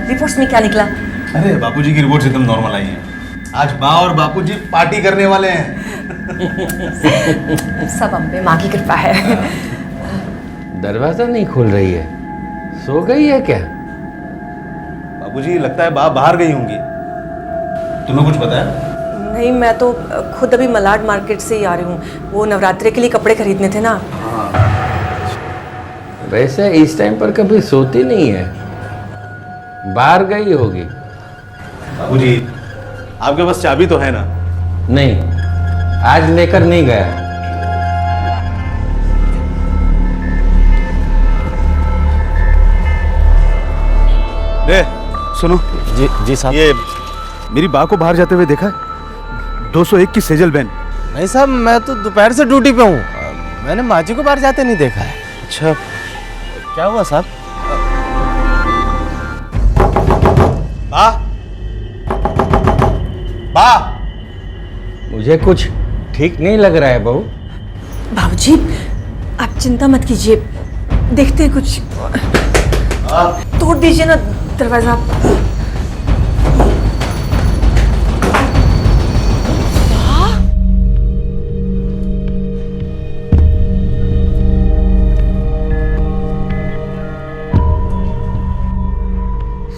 रिपोर्ट्स में क्या निकला? अरे बापूजी की रिपोर्ट्स एकदम नॉर्मल आई हैं। आज बा और बापूजी पार्टी करने वाले हैं। सब हम पे माँ की कृपा है। दरवाजा नहीं खोल रही है, सो गई है क्या? बापूजी लगता है बा बाहर गई होंगी। तुम्हें कुछ पता है? नहीं, मैं तो खुद अभी मलाड मार्केट से ही आ रही हूँ। वो नवरात्रि के लिए कपड़े खरीदने थे ना। वैसे इस टाइम पर कभी सोती नहीं है, बाहर गई होगी। बाबूजी, आपके पास चाबी तो है ना? नहीं, आज लेकर नहीं गया। दे, सुनो। जी साहब। ये मेरी बा को बाहर जाते हुए देखा है? 201 की सेजल बैन। नहीं साहब, मैं तो दोपहर से ड्यूटी पे हूँ, मैंने माँ जी को बाहर जाते नहीं देखा है। अच्छा, क्या हुआ साहब? बा, बा, मुझे कुछ ठीक नहीं लग रहा है बहू। बाबूजी, आप चिंता मत कीजिए, देखते हैं कुछ। तोड़ दीजिए ना दरवाजा।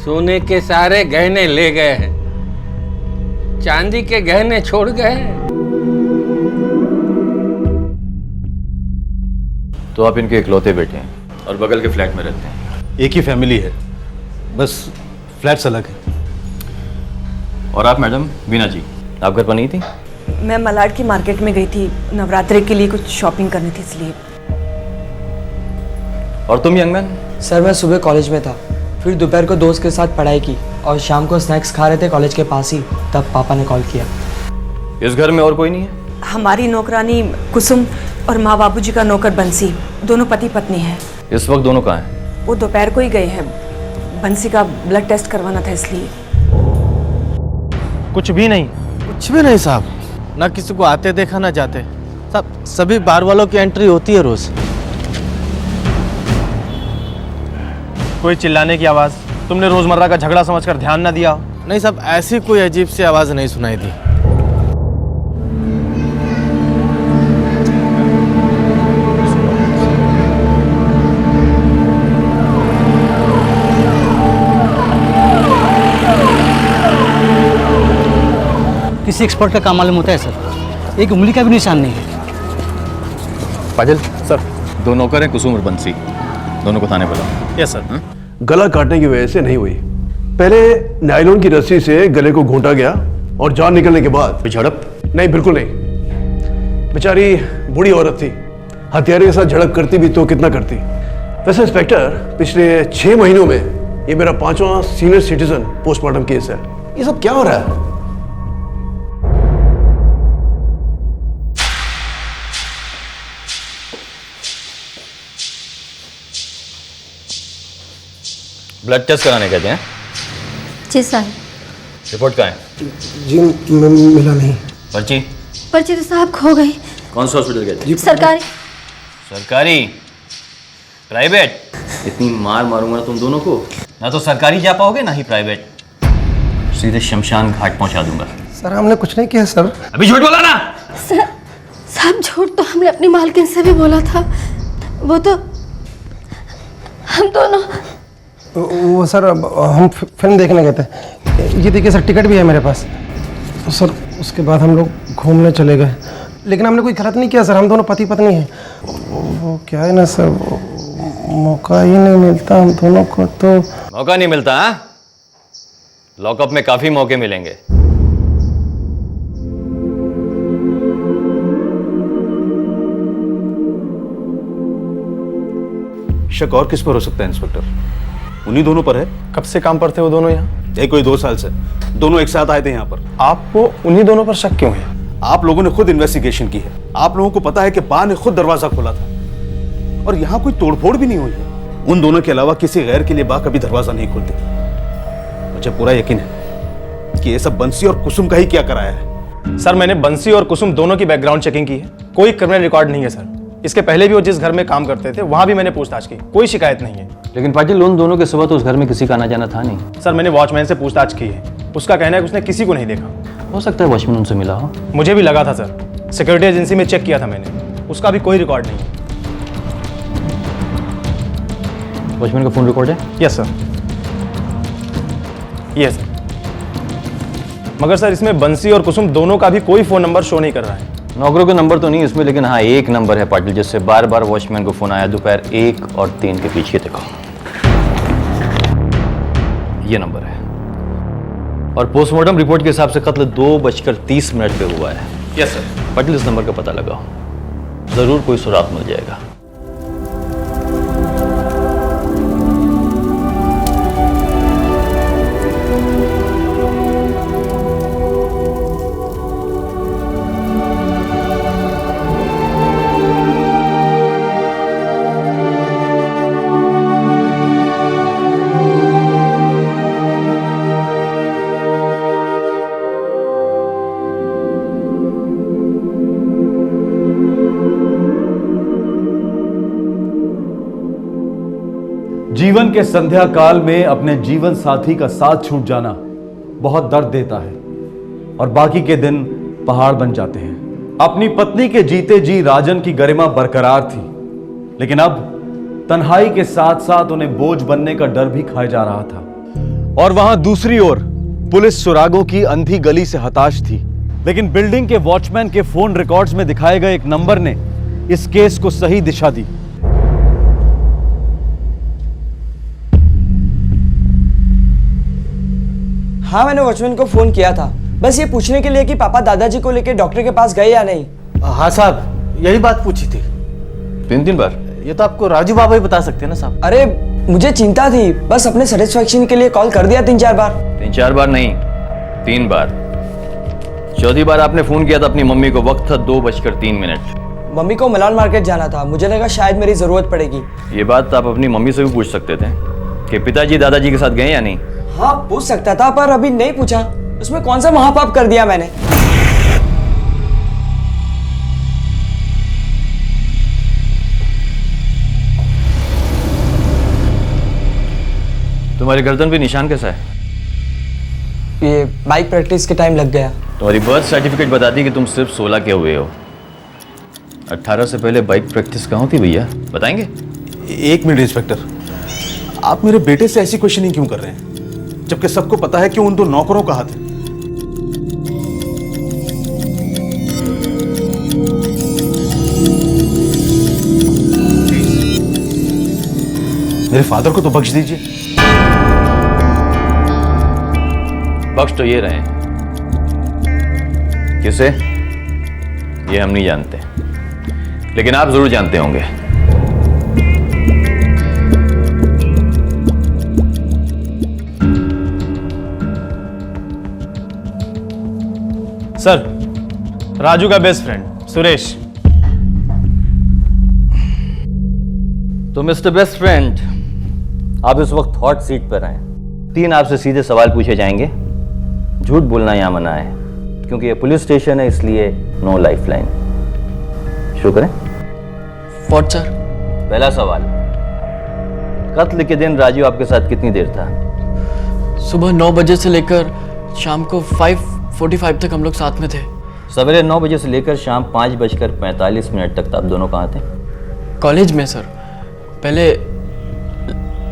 सोने के सारे गहने ले गए हैं, चांदी के गहने छोड़ गए हैं। तो आप इनके इकलौते बेटे हैं और बगल के फ्लैट में रहते हैं? एक ही फैमिली है, बस फ्लैट्स अलग है। और आप मैडम वीना जी, आप घर पर नहीं थी? मैं मलाड की मार्केट में गई थी, नवरात्रि के लिए कुछ शॉपिंग करनी थी इसलिए। और तुम यंग मैन? सर मैं सुबह कॉलेज में था, फिर दोपहर को दोस्त के साथ पढ़ाई की और शाम को स्नैक्स खा रहे थे कॉलेज के पास ही, तब पापा ने कॉल किया। इस घर में और कोई नहीं है? हमारी नौकरानी कुसुम और माँ बाबूजी का नौकर बंसी, दोनों पति पत्नी हैं। इस वक्त दोनों कहाँ हैं? वो दोपहर को ही गए हैं, बंसी का ब्लड टेस्ट करवाना था इसलिए। कुछ भी नहीं? कुछ भी नहीं साहब, ना किसी को आते देखा ना जाते। सब सभी बार वालों की एंट्री होती है रोज। कोई चिल्लाने की आवाज तुमने रोजमर्रा का झगड़ा समझकर ध्यान ना दिया? नहीं साहब, ऐसी कोई अजीब सी आवाज नहीं सुनाई दी। किसी एक्सपर्ट का काम मालूम होता है सर, एक उंगली का भी निशान नहीं है। पाजल सर, दो नौकर हैं, कुसुम और बंसी, दोनों को थाने बुलाओ। Yes sir. गला काटने की वजह से नहीं हुई, पहले नायलॉन की रस्सी से गले को घोंटा गया और जान निकलने के बाद झड़प? नहीं, बिल्कुल नहीं। बेचारी बूढ़ी औरत थी, हथियारे के साथ झड़प करती भी तो कितना करती। वैसे इंस्पेक्टर, पिछले 6 महीनों में ये मेरा 5वां सीनियर सिटीजन पोस्टमार्टम केस है। ये सब क्या हो रहा है? ब्लड टेस्ट कराने कहते हैं? जी साहब। रिपोर्ट कहाँ है? जी मिला नहीं। पर्ची? पर्ची तो साहब खो गई। कौन सा हॉस्पिटल गए थे? सरकारी। सरकारी? प्राइवेट? इतनी मार मारूंगा तुम दोनों को, ना तो सरकारी जा पाओगे ना ही प्राइवेट। सीधे शमशान घाट पहुंचा दूंगा। सर हमने कुछ नहीं किया सर। अभी झूठ बोला ना। सर साहब, झूठ तो हमने अपनी मालकिन से भी बोला था, वो तो हम दोनों। वो सर हम फिल्म देखने गए थे। ये देखिए सर, टिकट भी है मेरे पास। तो सर उसके बाद हम लोग घूमने चले गए, लेकिन हमने कोई गलत नहीं किया सर, हम दोनों पति पत्नी हैं। वो क्या है ना सर, मौका ही नहीं मिलता हम दोनों को। तो मौका नहीं मिलता? लॉकअप में काफी मौके मिलेंगे। शक और किस पर हो सकता है इंस्पेक्टर? उन्हीं दोनों पर है। कब से काम पर थे वो दोनों यहाँ? यही कोई 2 साल से दोनों एक साथ आए थे यहाँ पर। आपको उन्हीं दोनों पर शक क्यों है? आप लोगों ने खुद इन्वेस्टिगेशन की है। आप लोगों को पता है कि बा ने खुद दरवाजा खोला था और यहाँ कोई तोड़फोड़ भी नहीं हुई है। उन दोनों के अलावा किसी गैर के लिए बा कभी दरवाजा नहीं खोलती। मुझे पूरा यकीन है कि ये सब बंसी और कुसुम का ही क्या कराया है। सर, मैंने बंसी और कुसुम दोनों की बैकग्राउंड चेकिंग की है। कोई क्रिमिनल रिकॉर्ड नहीं है सर। इसके पहले भी वो जिस घर में काम करते थे वहां भी मैंने पूछताछ की, कोई शिकायत नहीं है। लेकिन पाटिल, उन दोनों के सिवा तो उस घर में किसी का आना जाना था नहीं। सर, मैंने वॉचमैन से पूछताछ की है। उसका कहना है कि उसने किसी को नहीं देखा। हो सकता है वॉचमैन उनसे मिला हो। मुझे भी लगा था सर। सिक्योरिटी एजेंसी में चेक किया था मैंने, उसका भी कोई रिकॉर्ड नहीं है। वॉचमैन का फोन रिकॉर्ड है? Yes sir, yes. मगर सर, इसमें बंसी और कुसुम दोनों का भी कोई फोन नंबर शो नहीं कर रहा है। नौकरों का नंबर तो नहीं इसमें, लेकिन हाँ एक नंबर है पाटिल, जिससे बार बार वॉचमैन को फोन आया दोपहर 1 और 3 के बीच। देखो ये नंबर है और पोस्टमार्टम रिपोर्ट के हिसाब से कत्ल 2:30 पे हुआ है। Yes sir. पाटिल, इस नंबर का पता लगाओ, जरूर कोई सुराग मिल जाएगा। जीवन के संध्या काल में अपने जीवन साथी का साथ छूट जाना बहुत दर्द देता है और बाकी के दिन पहाड़ बन जाते हैं। अपनी पत्नी के जीते जी राजन की गरिमा बरकरार थी, लेकिन अब तन्हाई के साथ साथ उन्हें बोझ बनने का डर भी खाया जा रहा था। और वहां दूसरी ओर पुलिस सुरागों की अंधी गली से हताश थी, लेकिन बिल्डिंग के वॉचमैन के फोन रिकॉर्ड्स में दिखाए गए एक नंबर ने इस केस को सही दिशा दी। हाँ, मैंने वॉचमैन को फोन किया था, बस ये पूछने के लिए कि पापा दादाजी को लेकर डॉक्टर के पास गए या नहीं। हाँ साहब, यही बात पूछी थी। 3 बार? ये तो आपको राजू बाबा ही बता सकते हैं ना साहब। अरे मुझे चिंता थी, बस अपने सेटिस्फैक्शन के लिए कॉल कर दिया 3-4 बार। 3-4 बार नहीं, 3 बार। 4थी बार आपने फोन किया था अपनी मम्मी को, वक्त था 2:03। मम्मी को मिलान मार्केट जाना था, मुझे लगा शायद मेरी जरूरत पड़ेगी। ये बात आप अपनी मम्मी से भी पूछ सकते थे कि पिताजी दादाजी के साथ गए या नहीं। हाँ, पूछ सकता था, पर अभी नहीं पूछा। उसमें कौन सा महापाप कर दिया मैंने? तुम्हारी गर्दन पे निशान कैसा है? ये बाइक प्रैक्टिस के टाइम लग गया। तुम्हारी बर्थ सर्टिफिकेट बताती कि तुम सिर्फ 16 के हुए हो। 18 से पहले बाइक प्रैक्टिस कहाँ थी भैया, बताएंगे? 1 मिनट इंस्पेक्टर, आप मेरे बेटे से ऐसी क्वेश्चनिंग क्यों कर रहे हैं, जबकि सबको पता है कि उन 2 नौकरों का हाथ है। मेरे फादर को तो बख्श दीजिए। बख्श तो ये रहे, किसे ये हम नहीं जानते, लेकिन आप जरूर जानते होंगे। सर, राजू का बेस्ट फ्रेंड सुरेश। तो मिस्टर बेस्ट फ्रेंड, आप इस वक्त हॉट सीट पर हैं। 3 आपसे सीधे सवाल पूछे जाएंगे। झूठ बोलना यहां मना है, क्योंकि ये पुलिस स्टेशन है, इसलिए नो लाइफलाइन। शुरू करें? What sir? पहला सवाल, कत्ल के दिन राजू आपके साथ कितनी देर था? सुबह 9 बजे से लेकर शाम को 5:45 तक हम लोग साथ में थे। सवेरे 9 बजे से लेकर शाम 5:45 तक आप दोनों कहाँ थे? कॉलेज में सर। पहले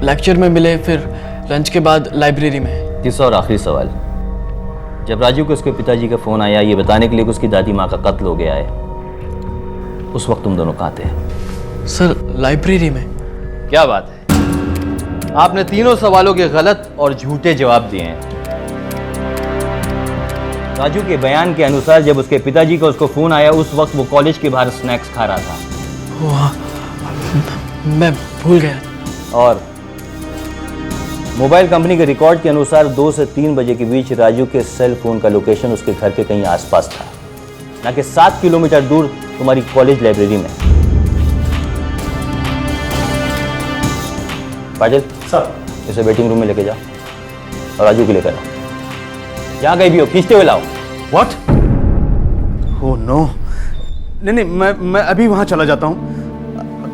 लेक्चर में मिले, फिर लंच के बाद लाइब्रेरी में। तीसरा और आखिरी सवाल, जब राजू को उसके पिताजी का फोन आया ये बताने के लिए कि उसकी दादी माँ का कत्ल हो गया है, उस वक्त तुम दोनों कहाँ थे? सर, लाइब्रेरी में। क्या बात है, आपने तीनों सवालों के गलत और झूठे जवाब दिए हैं। राजू के बयान के अनुसार जब उसके पिताजी का उसको फोन आया उस वक्त वो कॉलेज के बाहर स्नैक्स खा रहा था। मैं भूल गया। और मोबाइल कंपनी के रिकॉर्ड के अनुसार 2 से 3 बजे के बीच राजू के सेल फोन का लोकेशन उसके घर के कहीं आसपास था, ना कि 7 किलोमीटर दूर तुम्हारी कॉलेज लाइब्रेरी में। पाटिल सर, इसे वेटिंग रूम में लेके जाओ और राजू को लेकर आओ। जहां गई भी हो खींचते हुए लाओ। व्हाट? ओह नो, नहीं मैं अभी वहां चला जाता हूं।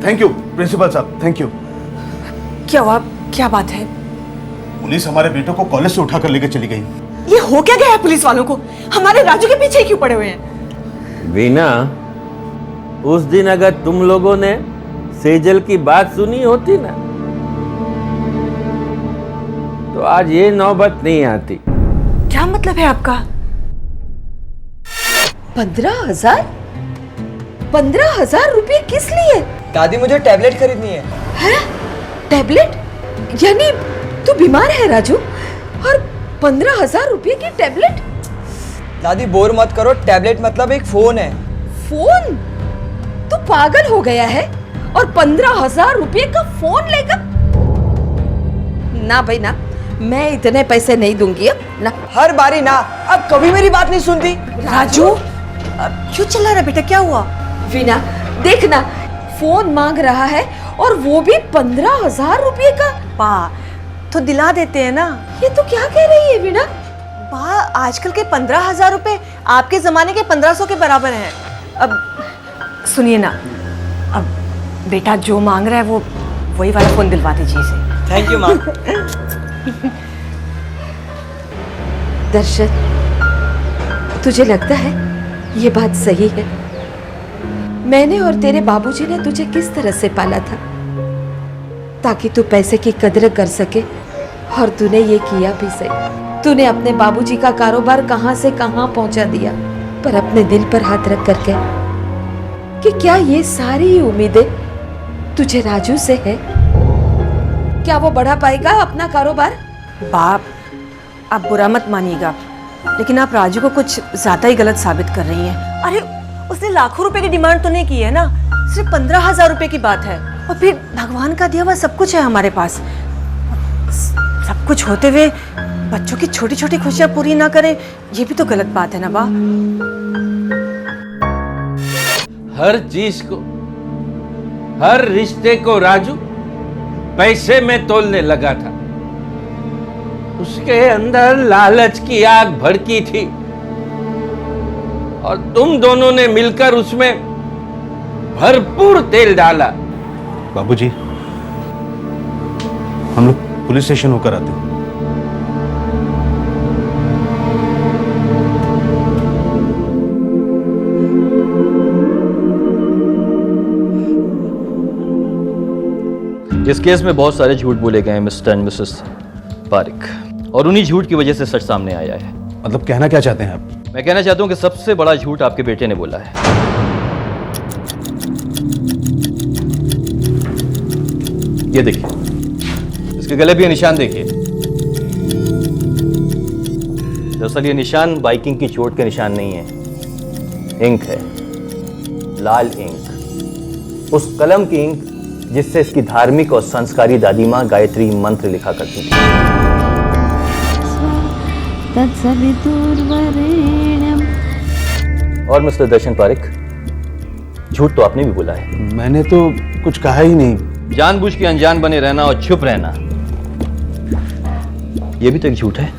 थैंक यू प्रिंसिपल साहब, थैंक यू। क्या हुआ? क्या बात है? पुलिस हमारे बेटों को कॉलेज से उठाकर लेकर चली गई। ये हो क्या गया है पुलिस वालों को? हमारे राजू के पीछे क्यों पड़े हुए हैं? वीना, उस दिन अगर तुम लोगों ने सेजल की बात सुनी होती ना तो आज ये नौबत नहीं आती। क्या मतलब है आपका? 15,000? 15,000 रुपये किस लिए? दादी मुझे टैबलेट खरीदनी है। हैं? टैबलेट? यानी तू बीमार है राजू और 15,000 रुपये की टैबलेट? दादी बोर मत करो, टैबलेट मतलब एक फोन है। फोन? तू पागल हो गया है? और 15,000 रुपये का फोन लेकर? ना भाई ना, मैं इतने पैसे नहीं दूंगी अब ना। हर बारी ना, अब कभी मेरी बात नहीं सुनती। राजू क्यों चिल्ला रहा बेटा, क्या हुआ? वीना देखना, फोन मांग रहा है और वो भी 15,000 रुपये का। पा तो दिला देते हैं ना। ये तो क्या कह रही है वीना? पा आजकल के 15,000 रुपए आपके जमाने के 1500 के बराबर हैं। अब सुनिए ना, अब बेटा जो मांग रहा है वो वही वाला फोन दिलवा दीजिए इसे। थैंक यू माँ। दर्शन, तुझे लगता है ये बात सही है? मैंने और तेरे बाबूजी ने तुझे किस तरह से पाला था ताकि तू पैसे की कदर कर सके, और तूने ये किया भी सही। तूने अपने बाबूजी का कारोबार कहां से कहां पहुंचा दिया, पर अपने दिल पर हाथ रख कर कह कि क्या ये सारी उम्मीदें तुझे राजू से है? क्या वो बढ़ा पाएगा अपना कारोबार? बाप, आप बुरा मत मानिएगा, लेकिन आप राजू को कुछ ज्यादा ही गलत साबित कर रही हैं। अरे उसने लाखों रुपए की डिमांड तो नहीं की है ना, सिर्फ 15,000 रुपए की बात है। और फिर भगवान का दिया हुआ सब कुछ है हमारे पास। सब कुछ होते हुए बच्चों की छोटी छोटी खुशियां पूरी ना करें, ये भी तो गलत बात है ना बा। हर चीज को, हर रिश्ते को राजू पैसे में तोलने लगा था। उसके अंदर लालच की आग भड़की थी और तुम दोनों ने मिलकर उसमें भरपूर तेल डाला। बाबूजी, हम लोग पुलिस स्टेशन होकर आते हैं। इस केस में बहुत सारे झूठ बोले गए हैं मिस्टर एंड मिसेस पारिक, और उन्हीं झूठ की वजह से सच सामने आया है। मतलब कहना क्या चाहते हैं आप? मैं कहना चाहता हूं कि सबसे बड़ा झूठ आपके बेटे ने बोला है। ये देखिए, इसके गले भी ये निशान देखिए। दरअसल ये निशान बाइकिंग की चोट के निशान नहीं है, इंक है, लाल इंक, उस कलम की इंक जिससे इसकी धार्मिक और संस्कारी दादी माँ गायत्री मंत्र लिखा करती थी। और मिस्टर दर्शन पारिक, झूठ तो आपने भी बोला है। मैंने तो कुछ कहा ही नहीं। जानबूझ के अनजान बने रहना और चुप रहना, यह भी तो एक झूठ है।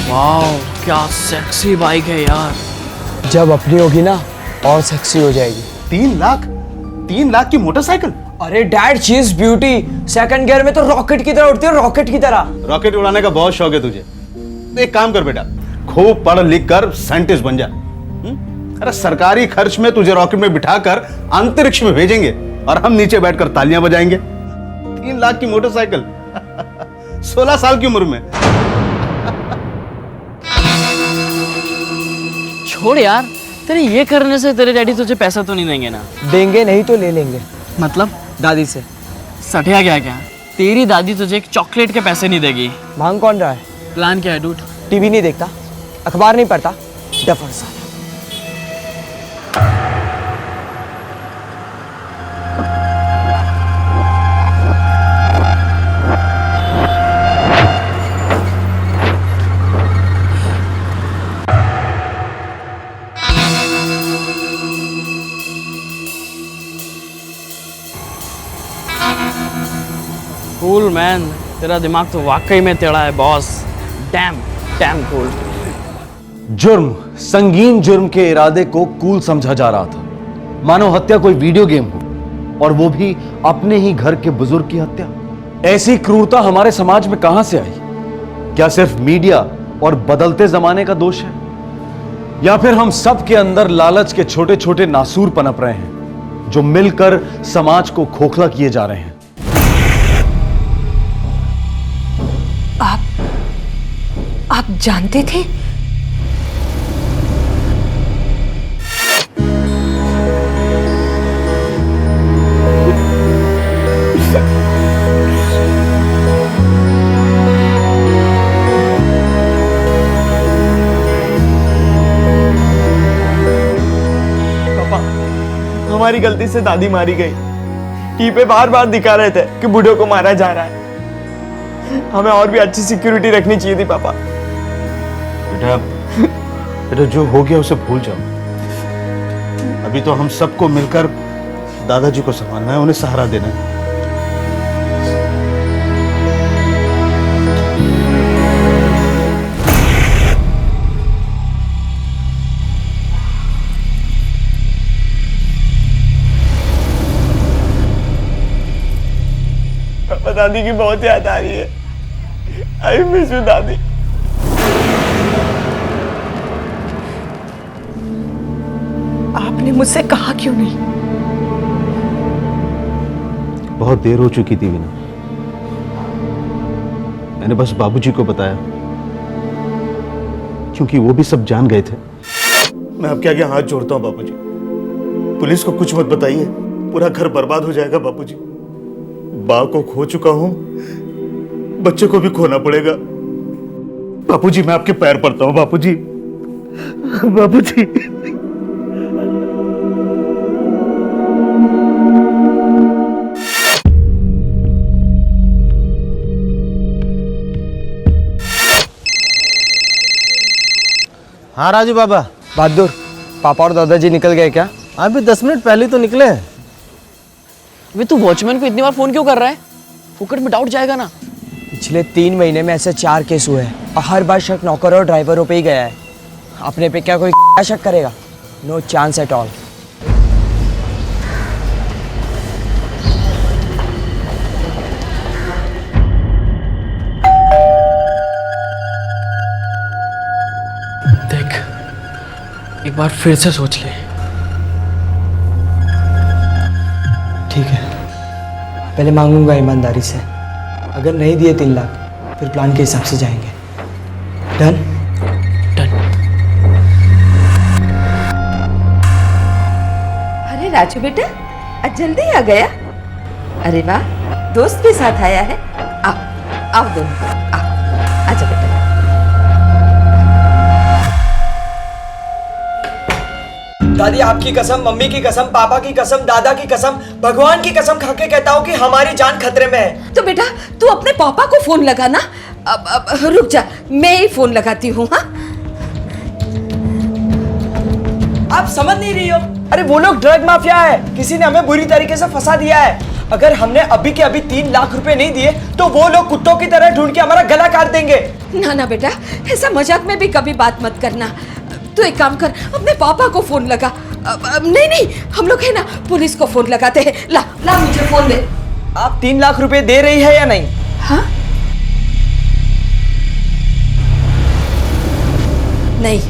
वाह, क्या सेक्सी बाइक है यार। जब अपनी होगी ना और सेक्सी हो जाएगी। 3 लाख? 3 लाख की मोटरसाइकिल? अरे dad, she is beauty. Second gear में तो रॉकेट की तरह उड़ती है, रॉकेट की तरह। रॉकेट उड़ाने का बहुत शौक है तुझे। एक काम कर बेटा, खूब पढ़ लिख कर साइंटिस्ट बन जा। अरे सरकारी खर्च में तुझे रॉकेट में बिठाकर अंतरिक्ष में भेजेंगे और हम नीचे बैठकर तालियां बजाएंगे। 3 लाख की मोटरसाइकिल 16 साल की उम्र में। छोड़ यार, तेरे ये करने से तेरे डैडी तुझे पैसा तो नहीं देंगे ना? देंगे नहीं तो ले लेंगे। मतलब दादी से। सटिया क्या क्या? तेरी दादी तुझे एक चॉकलेट के पैसे नहीं देगी। मांग कौन रहा है? प्लान क्या है डूड? टीवी नहीं देखता, अखबार नहीं पढ़ता, डफर सा। कूल मैन, तेरा दिमाग तो वाकई में टेढ़ा है बॉस। Dam damn cool. जुर्म, संगीन जुर्म के इरादे को कूल समझा जा रहा था, मानो हत्या कोई वीडियो गेम हो, और वो भी अपने ही घर के बुजुर्ग की हत्या। ऐसी क्रूरता हमारे समाज में कहां से आई? क्या सिर्फ मीडिया और बदलते जमाने का दोष है, या फिर हम सब के अंदर लालच के छोटे छोटे नासूर पनप रहे हैं जो मिलकर समाज को खोखला किए जा रहे हैं? आप जानते थे? पापा, हमारी गलती से दादी मारी गई। टीवी पे बार बार दिखा रहे थे कि बूढ़ों को मारा जा रहा है। हमें और भी अच्छी सिक्योरिटी रखनी चाहिए थी पापा। बेटा जो हो गया उसे भूल जाओ। अभी तो हम सबको मिलकर दादाजी को संभालना है, उन्हें सहारा देना है। पापा, दादी की बहुत याद आ रही है। आई मिस यू दादी। आपने मुझसे कहा क्यों नहीं? बहुत देर हो चुकी थी वीना, मैंने बस बाबूजी को बताया क्योंकि वो भी सब जान गए थे। मैं आपके आगे हाथ जोड़ता हूं बाबूजी, पुलिस को कुछ मत बताइए, पूरा घर बर्बाद हो जाएगा बाबूजी। मां को खो चुका हूं, बच्चे को भी खोना पड़ेगा। बाबूजी मैं आपके पैर पड़ता हूं बाबूजी, बाबूजी। हाँ राजू बाबा। बहादुर, पापा और दादाजी निकल गए क्या? अभी 10 मिनट पहले तो निकले। वे तू वॉचमैन को इतनी बार फोन क्यों कर रहा है? फुकट में डाउट जाएगा ना। पिछले 3 महीने में ऐसे 4 केस हुए हैं और हर बार शक नौकर और ड्राइवरों पे ही गया है। अपने पे क्या कोई शक करेगा? No chance at all. देख, एक बार फिर से सोच ले। ठीक है, पहले मांगूंगा ईमानदारी से। अगर नहीं दिए 3 लाख फिर प्लान के हिसाब से जाएंगे। डन? अरे राजू बेटा, आज जल्दी आ गया। अरे वाह, दोस्त के साथ आया है। आओ आओ दोनों, आओ, आजा बेटा। दादी, आपकी कसम, मम्मी की कसम, पापा की कसम, दादा की कसम, भगवान की कसम खा के कहता हूँ कि हमारी जान खतरे में है। तो बेटा तू अपने पापा को फोन लगाना। अब रुक जा, मैं ही फोन लगाती हूँ। हाँ, आप समझ नहीं रही हो। अरे वो लोग ड्रग माफिया है, किसी ने हमें बुरी तरीके से फंसा दिया है। अगर हमने अभी के अभी 3 लाख रुपए नहीं दिए तो वो लोग कुत्तों की तरह ढूंढ के हमारा गला काट देंगे। ना ना बेटा, ऐसा मजाक में भी कभी बात मत करना। तू एक काम कर, अपने पापा को फोन लगा। नहीं नहीं, हम लोग है ना पुलिस को फोन लगाते हैं। ला ला मुझे फोन दे। आप 3 लाख रुपए दे रही है या नहीं? हाँ? नहीं,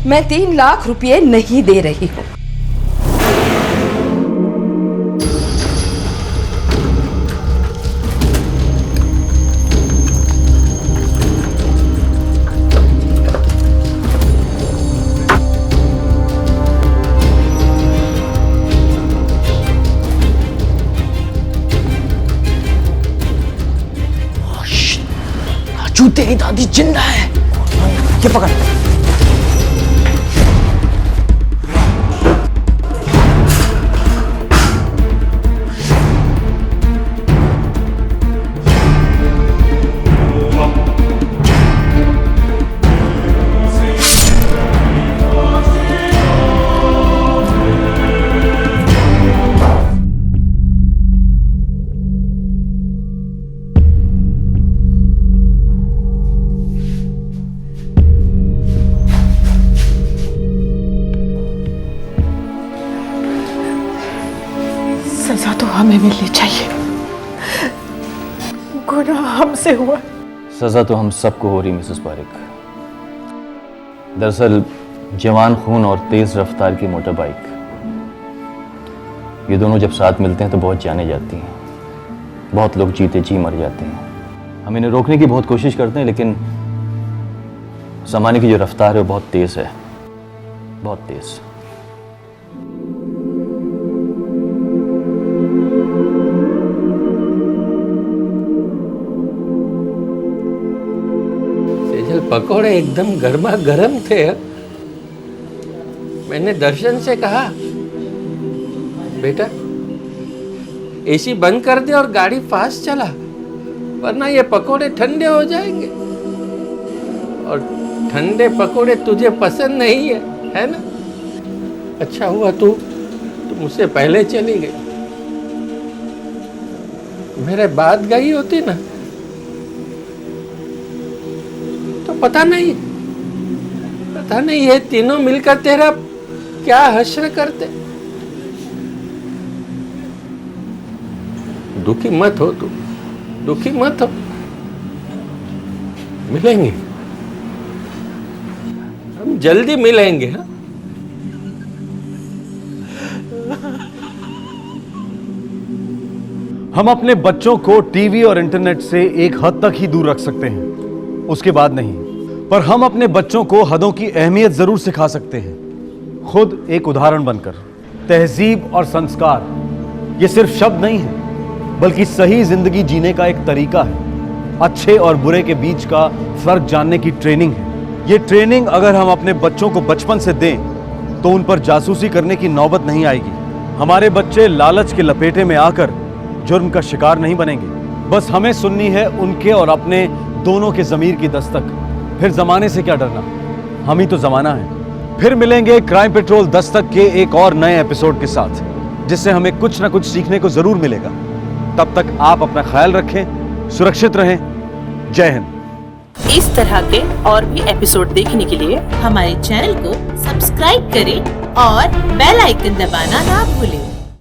मैं 3 लाख रुपए नहीं दे रही हूँ। जूते ही दादी जिंदा है। ये पकड़। सजा तो हमें मिलनी चाहिए, गुनाह हमसे हुआ। सजा तो हम सबको हो रही मिसेस पारिक। दरअसल जवान खून और तेज रफ्तार की मोटर बाइक, ये दोनों जब साथ मिलते हैं तो बहुत जाने जाती हैं। बहुत लोग जीते जी मर जाते हैं। हम इन्हें रोकने की बहुत कोशिश करते हैं, लेकिन ज़माने की जो रफ्तार है वो बहुत तेज है, बहुत तेज। पकोड़े एकदम गर्मा गर्म थे। मैंने दर्शन से कहा, बेटा एसी बंद कर दे और गाड़ी फास्ट चला, वरना ये पकोड़े ठंडे हो जाएंगे। और ठंडे पकोड़े तुझे पसंद नहीं है ना? अच्छा हुआ तू मुझसे पहले चली गई। मेरे बाद गई होती ना तो पता नहीं ये तीनों मिलकर तेरा क्या हश्र करते। दुखी मत हो तू, दुखी मत हो, मिलेंगे, हम जल्दी मिलेंगे। हाँ, हम अपने बच्चों को टीवी और इंटरनेट से एक हद तक ही दूर रख सकते हैं, उसके बाद नहीं। पर हम अपने बच्चों को हदों की अहमियत जरूर सिखा सकते हैं, खुद एक उदाहरण बनकर। तहजीब और संस्कार ये सिर्फ शब्द नहीं है, बल्कि सही जिंदगी जीने का एक तरीका है। अच्छे और बुरे के बीच का फर्क जानने की ट्रेनिंग है। ये ट्रेनिंग अगर हम अपने बच्चों को बचपन से दें तो उन पर जासूसी करने की नौबत नहीं आएगी। हमारे बच्चे लालच के लपेटे में आकर जुर्म का शिकार नहीं बनेंगे। बस हमें सुननी है उनके और अपने दोनों के ज़मीर की दस्तक। फिर जमाने से क्या डरना, हम ही तो जमाना है। फिर मिलेंगे क्राइम पेट्रोल दस्तक के एक और नए एपिसोड के साथ, जिससे हमें कुछ ना कुछ सीखने को जरूर मिलेगा। तब तक आप अपना ख्याल रखें, सुरक्षित रहें। जय हिंद। इस तरह के और भी एपिसोड देखने के लिए हमारे चैनल को सब्सक्राइब करें और बेल आइकन दबाना ना भूलें।